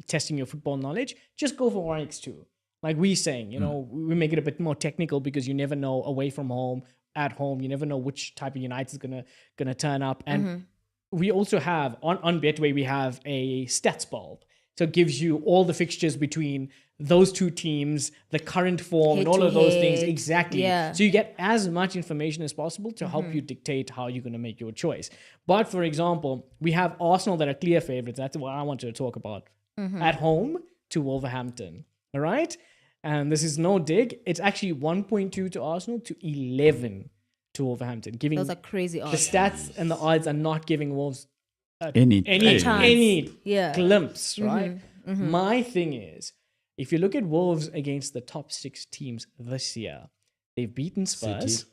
testing your football knowledge, just go for 1x2. Like we're saying, we make it a bit more technical because you never know away from home, at home, you never know which type of United is gonna turn up. And we also have on Betway, we have a stats bulb. So it gives you all the fixtures between those two teams, the current form, and all of those things. Head-to-head. Exactly. Yeah. So you get as much information as possible to help you dictate how you're going to make your choice. But for example, we have Arsenal that are clear favorites. That's what I wanted to talk about. At home to Wolverhampton. All right? And this is no dig. It's actually 1.2 to Arsenal to 11 to Wolverhampton. Giving Those are crazy the odds. stats and the odds are not giving Wolves Any any Yeah. glimpse, right? My thing is, if you look at Wolves against the top 6 teams this year, they've beaten Spurs,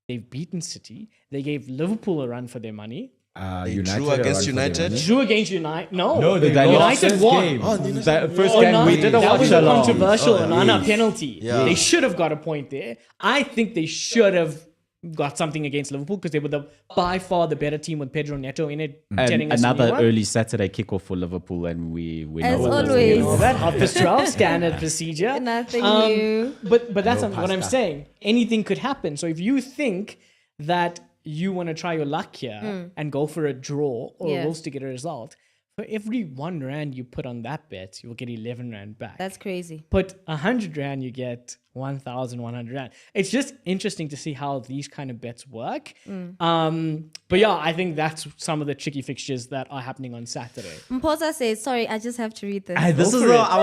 they've beaten City, they gave Liverpool a run for their money. drew against United? Drew against United? No, they They lost United first won. game. That first Oh, game no, we did a that watch was a along. controversial penalty. Yeah. They should have got a point there. I think they should have got something against Liverpool because they were by far the better team with Pedro Neto in it. And getting us a another new one. early Saturday kickoff for Liverpool, and we As know what always. You know that 12 standard procedure. Nothing new. But that's what I'm saying. Anything could happen. So if you think that you want to try your luck here and go for a draw or Yeah. Wolves to get a result, for every 1 Rand you put on that bet, you'll get 11 Rand back. That's crazy. Put 100 Rand, you get 1,100 Rand. It's just interesting to see how these kind of bets work. But yeah, I think that's some of the tricky fixtures that are happening on Saturday. Mposa says, sorry, I just have to read this. I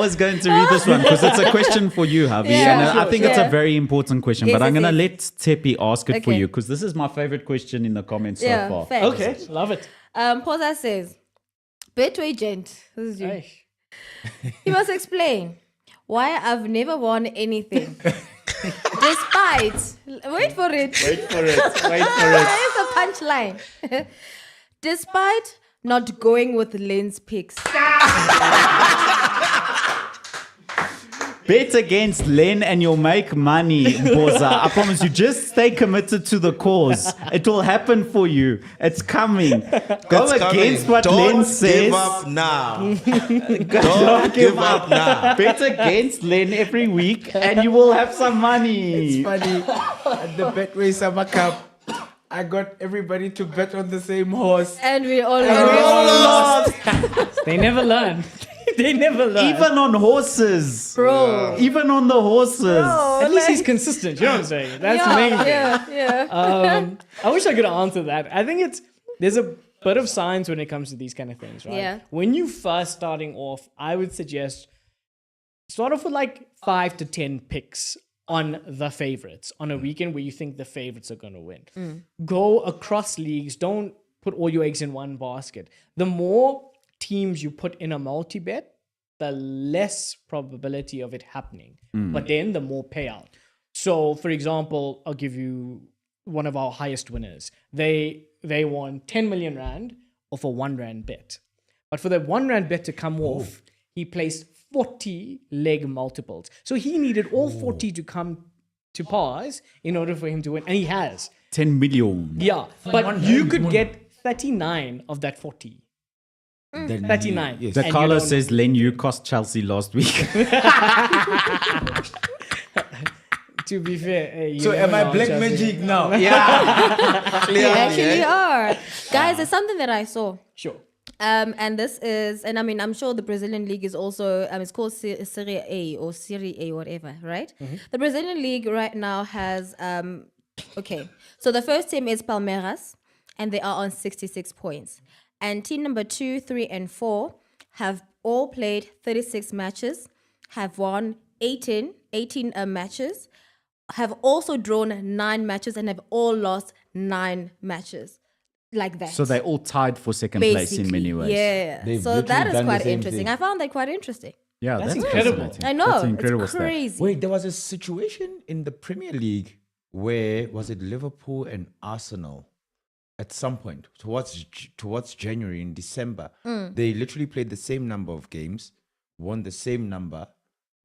was going to read this one because it's a question for you, Javi, Yeah, and I think it's a yeah. very important question. Yes, but I'm it going to is. let Tepi ask it for Okay. you because this is my favorite question in the comments Yeah, so far. facts. Okay, love it. Posa says, Betway gent. This is you. Ay. You must explain why I've never won anything. Despite, wait for it. It's a punchline. Despite not going with Lynn's picks. Bet against Len and you'll make money, Boza. I promise you, just stay committed to the cause. It will happen for you. It's coming. Go It's against coming. what Don't Len says. give up now. Don't give up now. Bet against Len every week and you will have some money. It's funny. At the Betway Summer Cup, I got everybody to bet on the same horse. And we all lost. They never learn. They never learn. Even on horses. Bro. Even on the horses. At least he's consistent. You know what I'm saying? That's the main thing. Yeah. I wish I could answer that. I think there's a bit of science when it comes to these kind of things, right? Yeah. When you first starting off, I would suggest start off with like 5 to 10 picks on the favorites on a weekend where you think the favorites are going to win. Go across leagues. Don't put all your eggs in one basket. The more teams you put in a multi-bet, the less probability of it happening. But then the more payout. So, for example, I'll give you one of our highest winners. They won 10 million rand off a 1 rand bet. But for that 1 rand bet to come off, he placed 40 leg multiples. So he needed all 40 to come to pass in order for him to win. And he has. 10 million. Yeah. But you could get 39 of that 40. 39. Yes. The And Carlos you don't- says, Len, you cost Chelsea last week. To be fair, you So never am I know, black Chelsea. magic now? You actually are. Guys, it's something that I saw. Sure. And this is, and I mean, I'm sure the Brazilian league is also, it's called Serie A or Serie A, whatever, right? The Brazilian league right now has, okay, so the first team is Palmeiras, and they are on 66 points. And team number 2, 3, and 4 have all played 36 matches, have won 18 matches, have also drawn 9 matches, and have all lost 9 matches. Like that. So they're all tied for second place in many ways. Yeah. They've So that literally is done the quite same interesting. thing. I found that quite interesting. Yeah, that's incredible. fascinating. I know. That's an incredible It's stat. crazy. Wait, there was a situation in the Premier League where was it Liverpool and Arsenal at some point towards January and December. They literally played the same number of games, won the same number,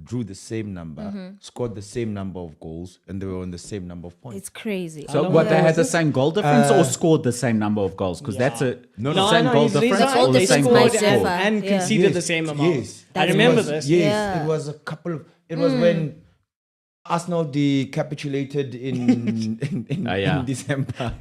drew the same number, scored the same number of goals, and they were on the same number of points. It's crazy. So what, they had the same goal difference or scored the same number of goals? Because that's a No, the same goal difference That's or all the they same scored goal and- scored. And Yeah. conceded the same amount. Yes. I It remember was- this. Yes, Yeah. it was a couple of. It was when Arsenal decapitulated in yeah. in December,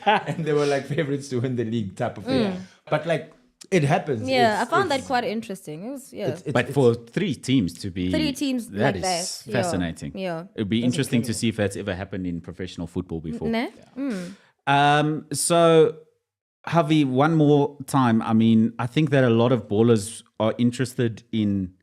and they were like favorites to win the league type of thing. But like it happens. Yeah, I It's- found that it's- quite interesting. It was, yeah. But for 3 teams to be 3 teams that like is that. Yeah. fascinating. Yeah. It'd be interesting to see if that's ever happened in professional football before. Ne? So, Javi, one more time. I mean, I think that a lot of ballers are interested in.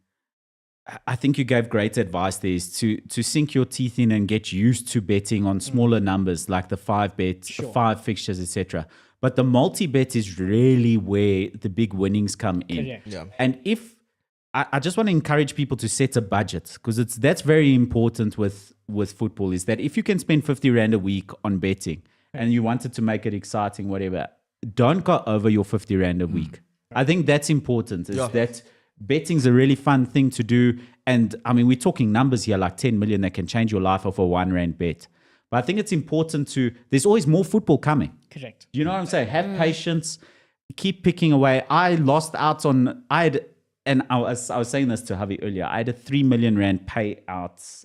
I think you gave great advice there is to sink your teeth in and get used to betting on smaller numbers like the 5 bets, 5 fixtures, etc. But the multi-bet is really where the big winnings come in. Correct. Yeah. And if I just want to encourage people to set a budget because that's very important with football is that if you can spend 50 Rand a week on betting and you wanted to make it exciting, whatever, don't go over your 50 Rand a week. I think that's important is that betting's a really fun thing to do. And I mean, we're talking numbers here like 10 million that can change your life off a 1 Rand bet. But I think it's important there's always more football coming. Correct. Do you know what I'm saying? Have patience, keep picking away. I lost out on, I was saying this to Javi earlier, I had a 3 million Rand payout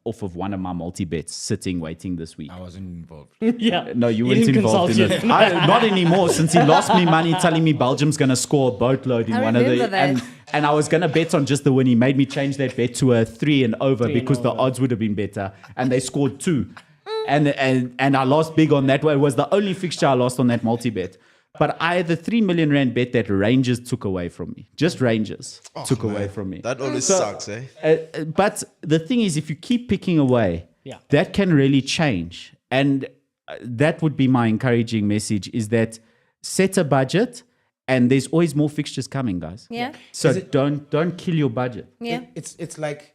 off of one of my multi-bets sitting waiting this week. I wasn't involved. Yeah. No, you He weren't didn't involved in consult it. you. Not anymore since he lost me money telling me Belgium's going to score a boatload in I one of the... remember that. And I was going to bet on just the win. He made me change that bet to a 3 and over 3 and because the over. odds would have been better. And they scored 2. And I lost big on that. It was the only fixture I lost on that multi-bet. But I had the 3 million Rand bet that Rangers took away from me. Just Rangers took away from me. That always sucks, eh? But the thing is, if you keep picking away, that can really change. And that would be my encouraging message is that set a budget, and there's always more fixtures coming, guys. Yeah. So don't kill your budget. Yeah. It's like,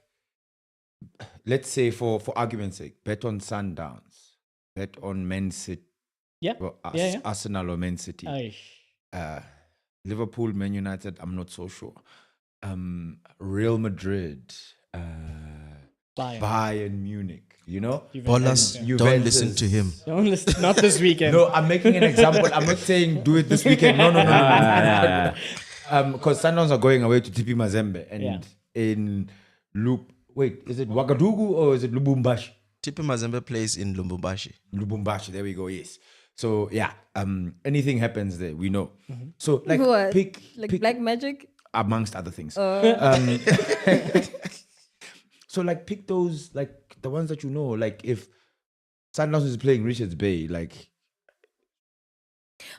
let's say for argument's sake, bet on Sundowns, bet on Man City, Yeah. well, Yeah. Arsenal or Man City, Aye. Liverpool, Man United. I'm not so sure. Real Madrid, Bayern Munich. You know, Ballers, And don't listen to him. Don't listen. Not this weekend. No, I'm making an example. I'm not saying do it this weekend. No. Because Sundowns are going away to TP Mazembe and in Wait, is it Ouagadougou or is it Lubumbashi? Tipi Mazembe plays in Lubumbashi. Lubumbashi. There we go. Yes. So yeah, anything happens there, we know. So like What? pick Black magic? amongst other things. So like pick those, like the ones that you know. Like if Sundowns is playing Richards Bay, like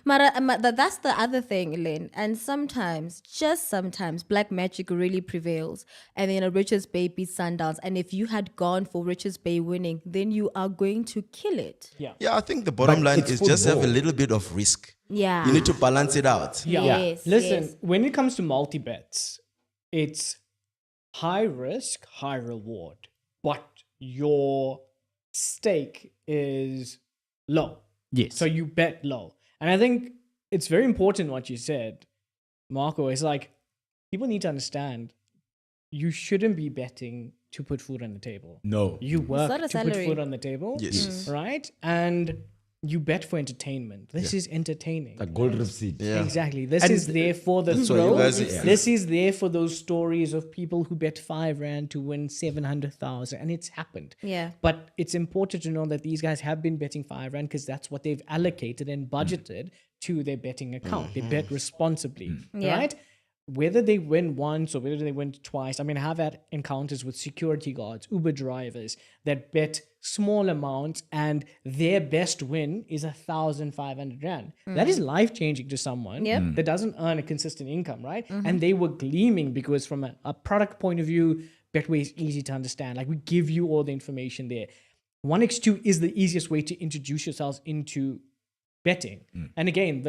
That's the other thing, Elaine. And sometimes, just sometimes, black magic really prevails. And then a Richards Bay beats Sundowns. And if you had gone for Richards Bay winning, then you are going to kill it. Yeah, I think the bottom line it's is just have a football. little bit of risk. Yeah. You need to balance it out. Yeah. Yes, Listen, yes. when it comes to multi-bets, it's high risk, high reward. But your stake is low. Yes. So you bet low. And I think it's very important what you said, Marco. It's like people need to understand you shouldn't be betting to put food on the table. no. You work not a to put salary. food on the table. Yes. Right? And you bet for entertainment. This is entertaining. Like gold receipt. Yeah. Exactly. This is there for the That's what you thrill. guys- yeah. This is there for those stories of people who bet R5 to win 700,000, and it's happened. Yeah. But it's important to know that these guys have been betting R5 because that's what they've allocated and budgeted to their betting account. They bet responsibly, Yeah. right? Whether they win once or whether they win twice. I mean, I have had encounters with security guards, Uber drivers that bet small amounts and their best win is 1,500 Rand. That is life changing to someone Yep. that doesn't earn a consistent income, right? And they were gleaming because from a product point of view, Betway is easy to understand. Like we give you all the information there. 1x2 is the easiest way to introduce yourselves into betting. And again,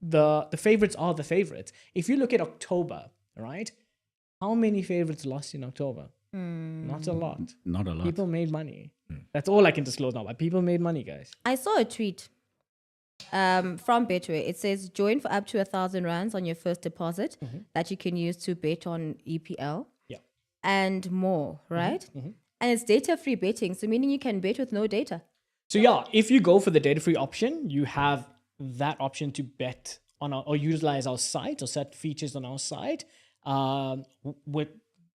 the favorites are the favorites. If you look at October, right? How many favorites lost in October? Not a lot. Not a lot. People made money. That's all I can disclose now. But people made money, guys. I saw a tweet from Betway. It says, join for up to 1,000 rands on your first deposit that you can use to bet on EPL Yeah. and more, right? And it's data-free betting, so meaning you can bet with no data. So yeah, if you go for the data-free option, you have that option to bet on or utilize our site or set features on our site with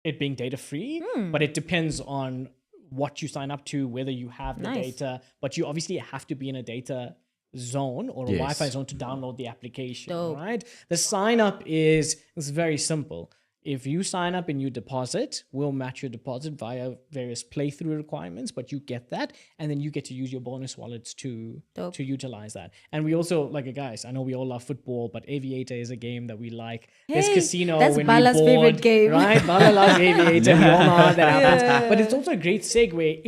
it being data-free. But it depends on what you sign up to, whether you have the Nice. data. But you obviously have to be in a data zone or a Yes. Wi-Fi zone to download the application, Dope. right? The sign-up is very simple. If you sign up and you deposit, we'll match your deposit via various playthrough requirements, but you get that, and then you get to use your bonus wallets to Dope. utilize that. And we also, like, guys, I know we all love football, but Aviator is a game that we like. There's Hey, Casino that's when Bala's we board, favorite game. right? Bala loves Aviator. We all know how that happens. But it's also a great segue.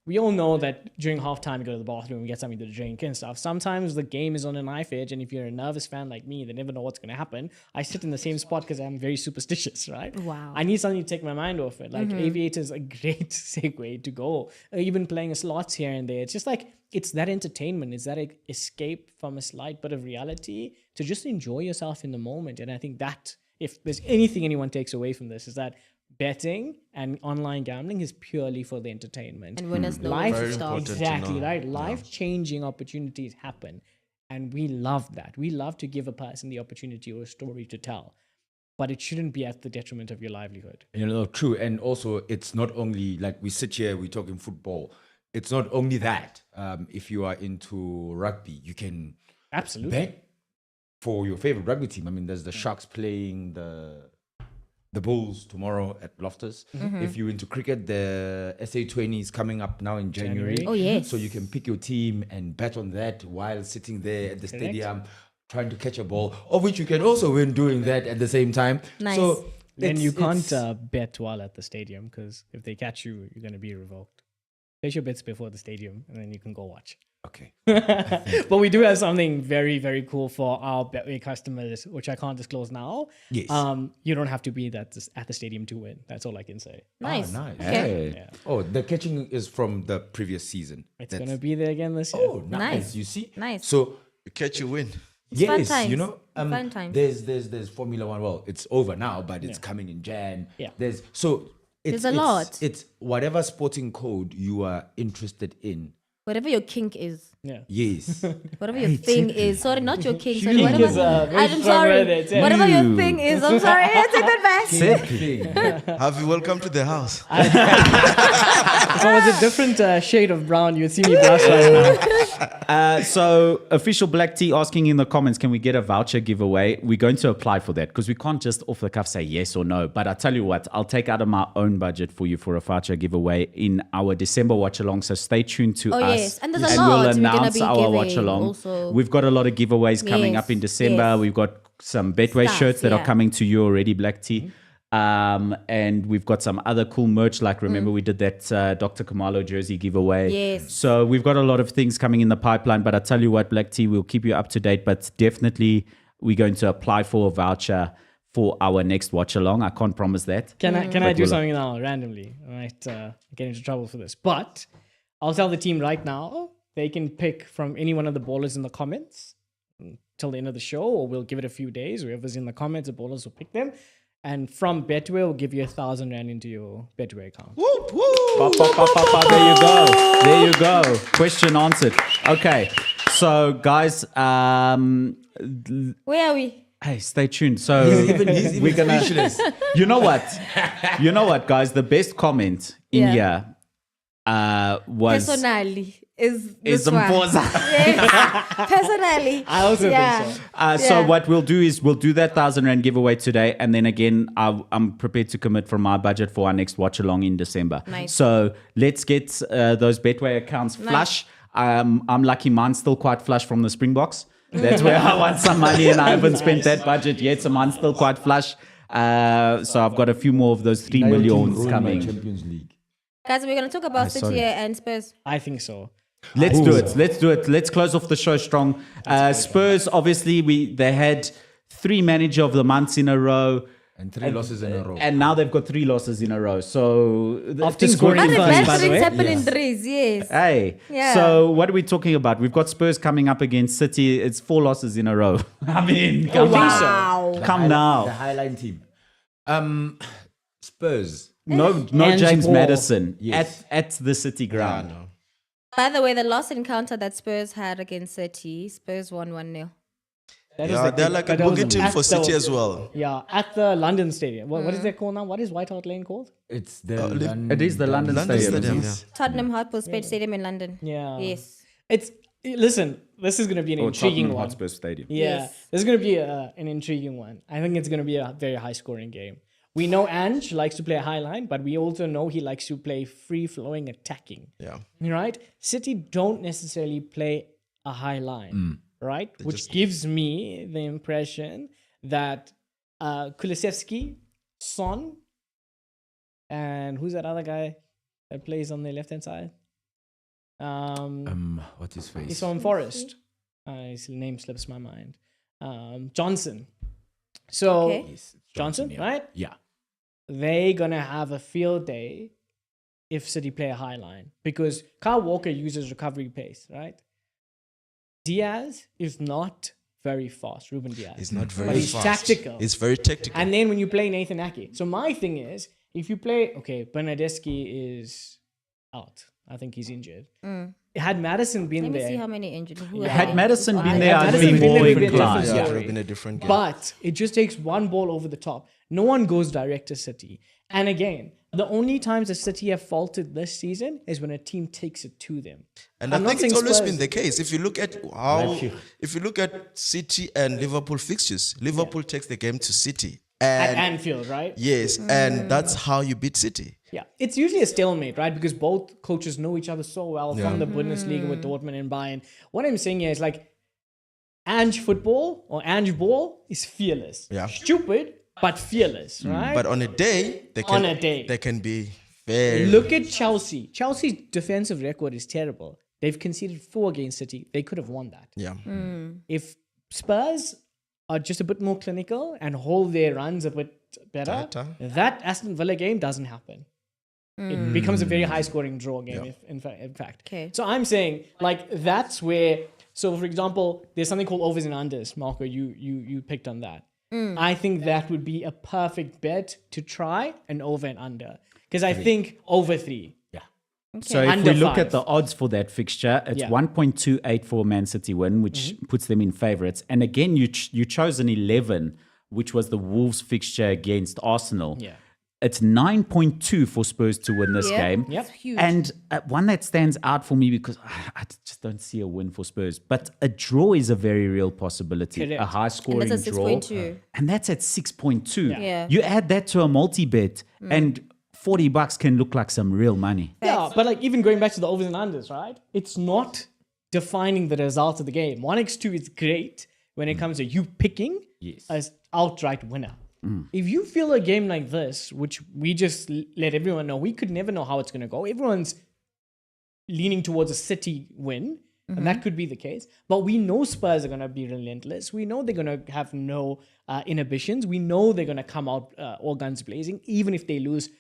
We all know that during halftime you go to the bathroom and get something to drink and stuff. Sometimes the game is on a knife edge, and if you're a nervous fan like me, they never know what's going to happen. I sit in the same spot because I'm very superstitious, right? Wow. I need something to take my mind off it. Like Aviator is a great segue to go. Even playing a slots here and there. It's just like, it's that entertainment. It's that escape from a slight bit of reality to just enjoy yourself in the moment. And I think that if there's anything anyone takes away from this is that betting and online gambling is purely for the entertainment. And winners know Life, when Very to stop. important. to exactly, know. right? Life-changing opportunities happen. And we love that. We love to give a person the opportunity or a story to tell. But it shouldn't be at the detriment of your livelihood. You know, true. And also, it's not only like we sit here, we're talking football. It's not only that. If you are into rugby, you can Absolutely. bet for your favorite rugby team. I mean, there's the Sharks playing the Bulls tomorrow at Loftus. If you're into cricket, the SA20 is coming up now in January. January. Oh, yes. So you can pick your team and bet on that while sitting there at the stadium trying to catch a ball, of which you can also win doing that at the same time. Nice. So Then you it's- can't bet while at the stadium, because if they catch you, you're going to be revoked. Place your bets before the stadium and then you can go watch. Okay. But we do have something very, very cool for our Betway customers, which I can't disclose now. Yes. You don't have to be at the stadium to win. That's all I can say. Nice. Nice. Okay. Hey. Oh, the catching is from the previous season. It's going to be there again this year. Oh, nice. Nice. You see? Nice. So You catch, you win. yes, fun times. you know, Fun times. there's Formula One. Well, it's over now, but it's coming in Jan. Yeah. There's There's a lot. It's whatever sporting code you are interested in. Whatever your kink is. Yeah. Yes. Whatever your thing is. Sorry, not your kink. Sorry, Kink whatever. is a very I'm strong sorry. word, it's a- Whatever your thing is. I'm sorry. Take that back. Have you welcome to the house? If I was a different shade of brown, you'd see me blush right now. So, official Black Tea asking in the comments, can we get a voucher giveaway? We're going to apply for that because we can't just off the cuff say yes or no. But I tell you what, I'll take out of my own budget for you for a voucher giveaway in our December watch along. So stay tuned to Oh, us. yes. And there's a we'll lot we're gonna announce be our giving watch along. also. We've got a lot of giveaways coming Yes, up in December. yes. We've got some Betway Stuff, shirts that are yeah. coming to you already, Black Tea. And we've got some other cool merch. Like, remember, we did that Dr. Kamalo jersey giveaway. Yes. So we've got a lot of things coming in the pipeline. But I tell you what, Black Tea, we'll keep you up to date. But definitely, we're going to apply for a voucher for our next watch along. I can't promise that. Can I But do we'll- something now randomly? I might get into trouble for this. But I'll tell the team right now, they can pick from any one of the ballers in the comments till the end of the show, or we'll give it a few days. Whoever's in the comments, the ballers will pick them. And from Betway, we'll give you 1,000 Rand into your Betway account. Whoop, whoop. There you go. There you go. Question answered. Okay. So, guys, Where are we? hey, stay tuned. So, He's we're gonna. speechless. You know what? You know what, guys? The best comment in Yeah. here was Personally is is this one. Mpoza. Yes. Personally. I also think so. So Yeah. what we'll do is we'll do that 1,000 Rand giveaway today, and then again I'm prepared to commit from my budget for our next watch along in December. Nice. So let's get those Betway accounts flush. I'm lucky mine's still quite flush from the Springboks. That's where I want some money, and I haven't spent that budget yet, so mine's still quite flush. So I've got a few more of those 3 Now your team millions ruined my coming. Champions League. Guys, we're going to talk about City sorry. and Spurs. I think so. Let's do it. Let's do it. Let's close off the show strong. Spurs, obviously, they had 3 manager of the months in a row. And 3 losses in a row. And now they've got 3 losses in a row. So After things scoring working Other first, for bad by the way. things happen in Yes. threes, yes. Hey, Yeah. so what are we talking about? We've got Spurs coming up against City. It's 4 losses in a row. I mean, come, Wow. come The now. Highline team. Spurs. No And James ball. Maddison Yes. at the City ground. No. By the way, the last encounter that Spurs had against City, Spurs won 1-0. That is Yeah, the they're thing. like a That was boogie team at for the- City as well. Yeah, at the London Stadium. What is that called now? What is White Hart Lane called? It's the It is the London Stadium. Stadium, isn't yeah. it? Tottenham Hotspur Stadium in London. Yeah. Yes. It's listen. This is going to be an Or intriguing Tottenham one. Hotspur Stadium. Yeah, Yes. this is going to be an intriguing one. I think it's going to be a very high-scoring game. We know Ange likes to play a high line, but we also know he likes to play free-flowing attacking. Yeah. Right? City don't necessarily play a high line, right? Which gives me the impression that Kulusevski, Son, and who's that other guy that plays on the left-hand side? what's his face? He's from Forest. His name slips my mind. Johnson. So Okay. Yes, Johnson, yeah. right? Yeah. They gonna have a field day if City play a high line because Kyle Walker uses recovery pace, right? Diaz is not very fast. Ruben Diaz. He's not very But he's fast. tactical. He's very tactical. And then when you play Nathan Ake, so my thing is, if you play, okay, Bernadeschi is out. I think he's injured. Had Madison been Let me there, see how many injured. Who are Had they? Madison been Had there, I'd Madison be been there, more we'd be a inclined. different yeah, it story. would have been a different game. but it just takes one ball over the top. No one goes direct to City. And again, the only times that City have faltered this season is when a team takes it to them. And I'm I not think it's saying always Spurs- been the case. If you look at if you look at City and Liverpool fixtures, Liverpool takes the game to City. At And Anfield, right? yes, and that's how you beat City. Yeah, it's usually a stalemate, right? Because both coaches know each other so well from the Bundesliga with Dortmund and Bayern. What I'm saying here is like, Ange football or Ange ball is fearless. Yeah. Stupid, but fearless, right? But on a day, they can be very Look at Chelsea. Chelsea's defensive record is terrible. They've conceded 4 against City. They could have won that. Yeah. If Spurs are just a bit more clinical and hold their runs a bit better, that Aston Villa game doesn't happen. It becomes a very high-scoring draw game, in fact. Okay. So I'm saying, like, that's where... So, for example, there's something called overs and unders. Marco, you picked on that. I think that would be a perfect bet to try an over and under. Because I think over 3. So if Under we look 5. at the odds for that fixture, it's 1.28 for Man City win, which puts them in favourites. And again, you chose an 11, which was the Wolves fixture against Arsenal. Yeah. It's 9.2 for Spurs to win this game. Yep. It's huge. And one that stands out for me because I just don't see a win for Spurs. But a draw is a very real possibility. Correct. A high scoring And that's a draw. 6.2. And that's at 6.2. Yeah. You add that to a multi-bet and $40 can look like some real money. Yeah, but like even going back to the overs and unders, right? It's not defining the result of the game. 1x2 is great when it comes to you picking as outright winner. If you feel a game like this, which we just let everyone know, we could never know how it's going to go. Everyone's leaning towards a City win, and that could be the case. But we know Spurs are going to be relentless. We know they're going to have no inhibitions. We know they're going to come out all guns blazing, even if they lose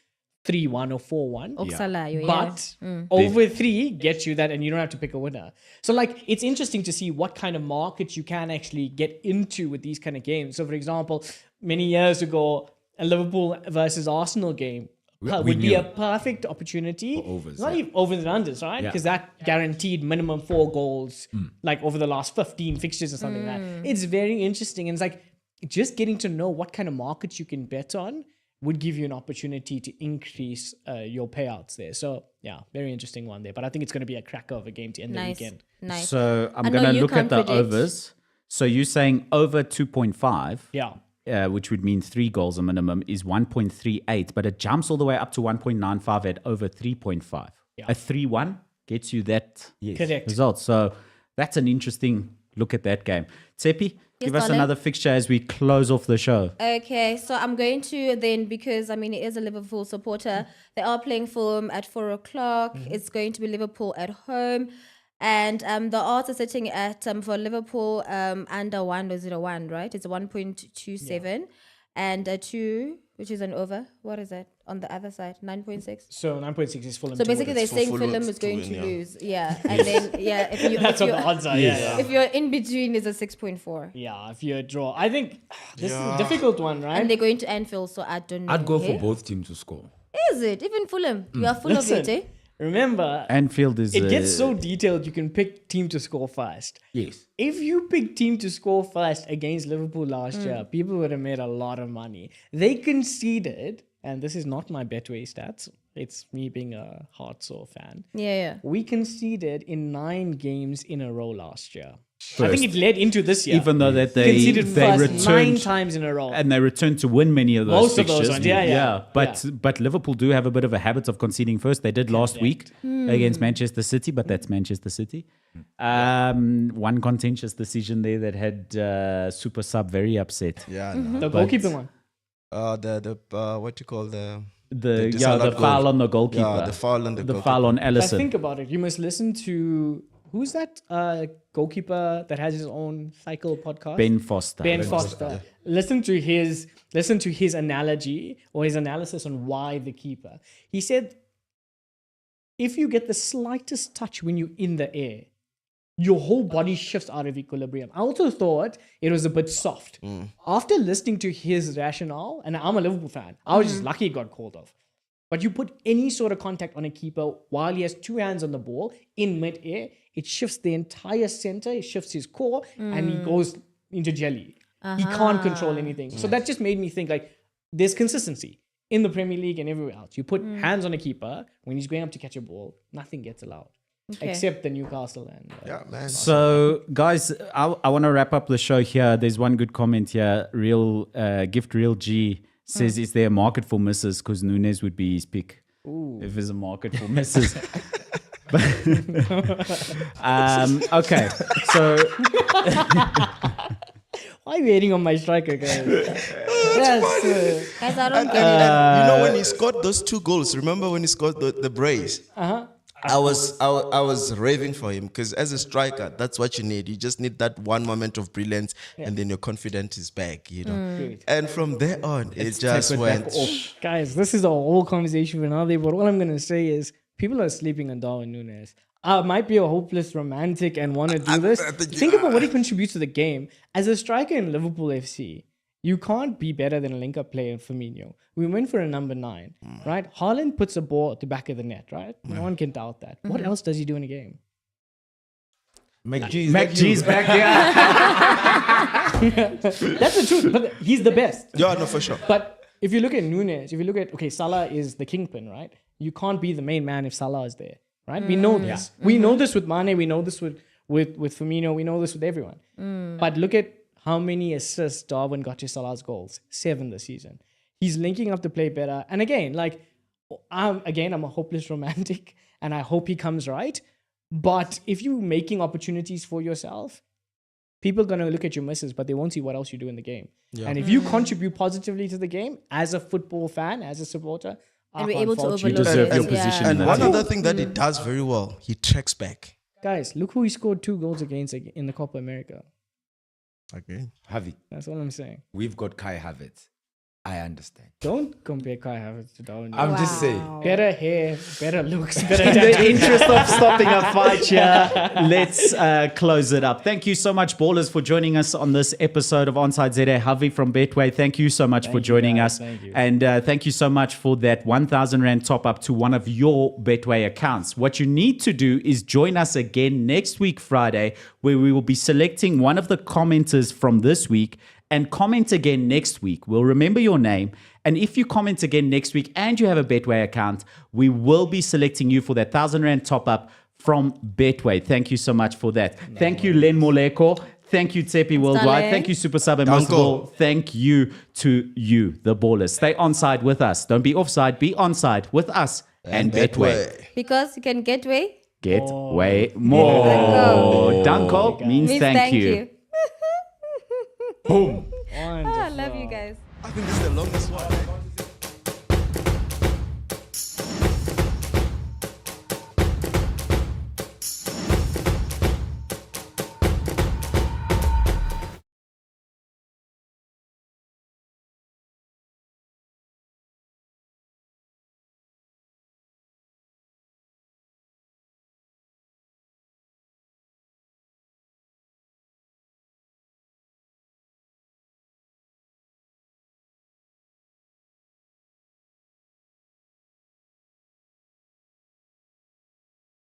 3-1 or 4-1. Oksalayo, yeah. But over 3 gets you that, and you don't have to pick a winner. So, like, it's interesting to see what kind of markets you can actually get into with these kind of games. So, for example, many years ago, a Liverpool versus Arsenal game would be a perfect opportunity. overs, Not even overs and unders, right? Because that guaranteed minimum 4 goals, like over the last 15 fixtures or something like that. It's very interesting. And it's like just getting to know what kind of markets you can bet on would give you an opportunity to increase your payouts there. So, yeah, very interesting one there. But I think it's going to be a cracker of a game to end the weekend. Nice. So I'm I know going to you look at can't the predict. overs. So you're saying over 2.5. Yeah. Which would mean 3 goals a minimum, is 1.38, but it jumps all the way up to 1.95 at over 3.5. Yeah. A 3-1 gets you that Correct. result. So that's an interesting look at that game. Tsepi, give us darling. another fixture as we close off the show. Okay, so I'm going to then, because I mean, it is a Liverpool supporter. They are playing Fulham at 4 o'clock. It's going to be Liverpool at home. And the odds are sitting at, for Liverpool, under 1.01, right? It's 1.27. And 2, which is an over. What is that on the other side? 9.6. So 9.6 is Fulham. So basically, they're for saying Fulham Fulham is to going win, to yeah. lose. Yeah. And then, if you, That's if what the you're, odds are. Yeah. if you're in between, is a 6.4. Yeah, if you draw. I think this is a difficult one, right? And they're going to Anfield, so I don't know. I'd go for okay? both teams to score. Is it? Even Fulham. You are full Listen, of it, eh? remember, Anfield is... it gets so detailed you can pick team to score first. Yes. If you pick team to score first against Liverpool last year, people would have made a lot of money. They conceded, and this is not my Betway stats, it's me being a heart sore fan. Yeah. We conceded in 9 games in a row last year. I think it led into this year. Even though that they conceded first 9 returned... times in a row. And they returned to win many of those Most of fixtures. those ones, yeah. But Liverpool do have a bit of a habit of conceding first. They did last week against Manchester City, but that's Manchester City. One contentious decision there that had Super Sub very upset. Yeah. The goalkeeper one. What you call the The disallowed foul goal. on the goalkeeper. Yeah, the foul on the the goalkeeper. foul on But Alisson. think about it. You must listen to who's that goalkeeper that has his own cycle podcast? Ben Foster. Ben Foster. Listen to his analogy or his analysis on why the keeper. He said, if you get the slightest touch when you're in the air, your whole body shifts out of equilibrium. I also thought it was a bit soft. After listening to his rationale, and I'm a Liverpool fan, I was just lucky it got called off. But you put any sort of contact on a keeper while he has 2 hands on the ball in mid-air, it shifts the entire center, it shifts his core, and he goes into jelly. He can't control anything. So that just made me think, like, there's consistency in the Premier League and everywhere else. You put hands on a keeper, when he's going up to catch a ball, nothing gets allowed. Okay. Except the Newcastle and... Yeah, man. So, guys, I want to wrap up the show here. There's one good comment here. Gift Real G says, is there a market for misses? Because Nunes would be his pick. If there's a market for misses. Okay, so... Why are you waiting on my striker, guys? Yes. Guys, I don't get it. You know when he scored those 2 goals, remember when he scored the brace? I was raving for him because as a striker, that's what you need. You just need that one moment of brilliance, and then your confidence is back. And from there on, it just tapered went. back off. Guys, this is a whole conversation for another day, but all I'm going to say is people are sleeping on Darwin Núñez. I might be a hopeless romantic and want to do this. Think about what he contributes to the game. As a striker in Liverpool FC, you can't be better than a link-up player, Firmino. We went for a number 9, right? Haaland puts a ball at the back of the net, right? No one can doubt that. What else does he do in a game? MacG's back here. That's the truth, but he's the best. Yeah, no, for sure. But if you look at Núñez, if you look at, Salah is the kingpin, right? You can't be the main man if Salah is there, right? We know this. We know this with Mane. We know this with Firmino. We know this with everyone. But look at how many assists Darwin got to Salah's goals. 7 this season. He's linking up to play better. And again, I'm a hopeless romantic and I hope he comes right. But if you're making opportunities for yourself, people are going to look at your misses, but they won't see what else you do in the game. Yeah. And if you contribute positively to the game as a football fan, as a supporter, and we're able to overlook you deserve it. your position. And one other thing that he does very well, he tracks back. Guys, look who he scored 2 goals against in the Copa America. Okay. Javi, That's all I'm saying. we've got Kai Havertz. I understand. Don't compare Kai Havertz to Darwin. I'm just saying. Better hair, better looks, better In the tattoos. interest of stopping a fight here, let's close it up. Thank you so much, ballers, for joining us on this episode of ONSIDE ZA. Javi from Betway, thank you so much for joining us. Thank you. And thank you so much for that 1,000 Rand top up to one of your Betway accounts. What you need to do is join us again next week, Friday, where we will be selecting one of the commenters from this week and comment again next week. We'll remember your name. And if you comment again next week and you have a Betway account, we will be selecting you for that 1,000 Rand top up from Betway. Thank you so much for that. Thank you, Len Moleko. Thank you, Tsepi Worldwide. Dale. Thank you, Super Sub. And most of all, thank you to you, the ballers. Stay onside with us. Don't be offside. Be onside with us and Betway. Because you can get way. Get way more. Danko. Danko means thank you. Boom. Oh, I love you guys. I think this is the longest one.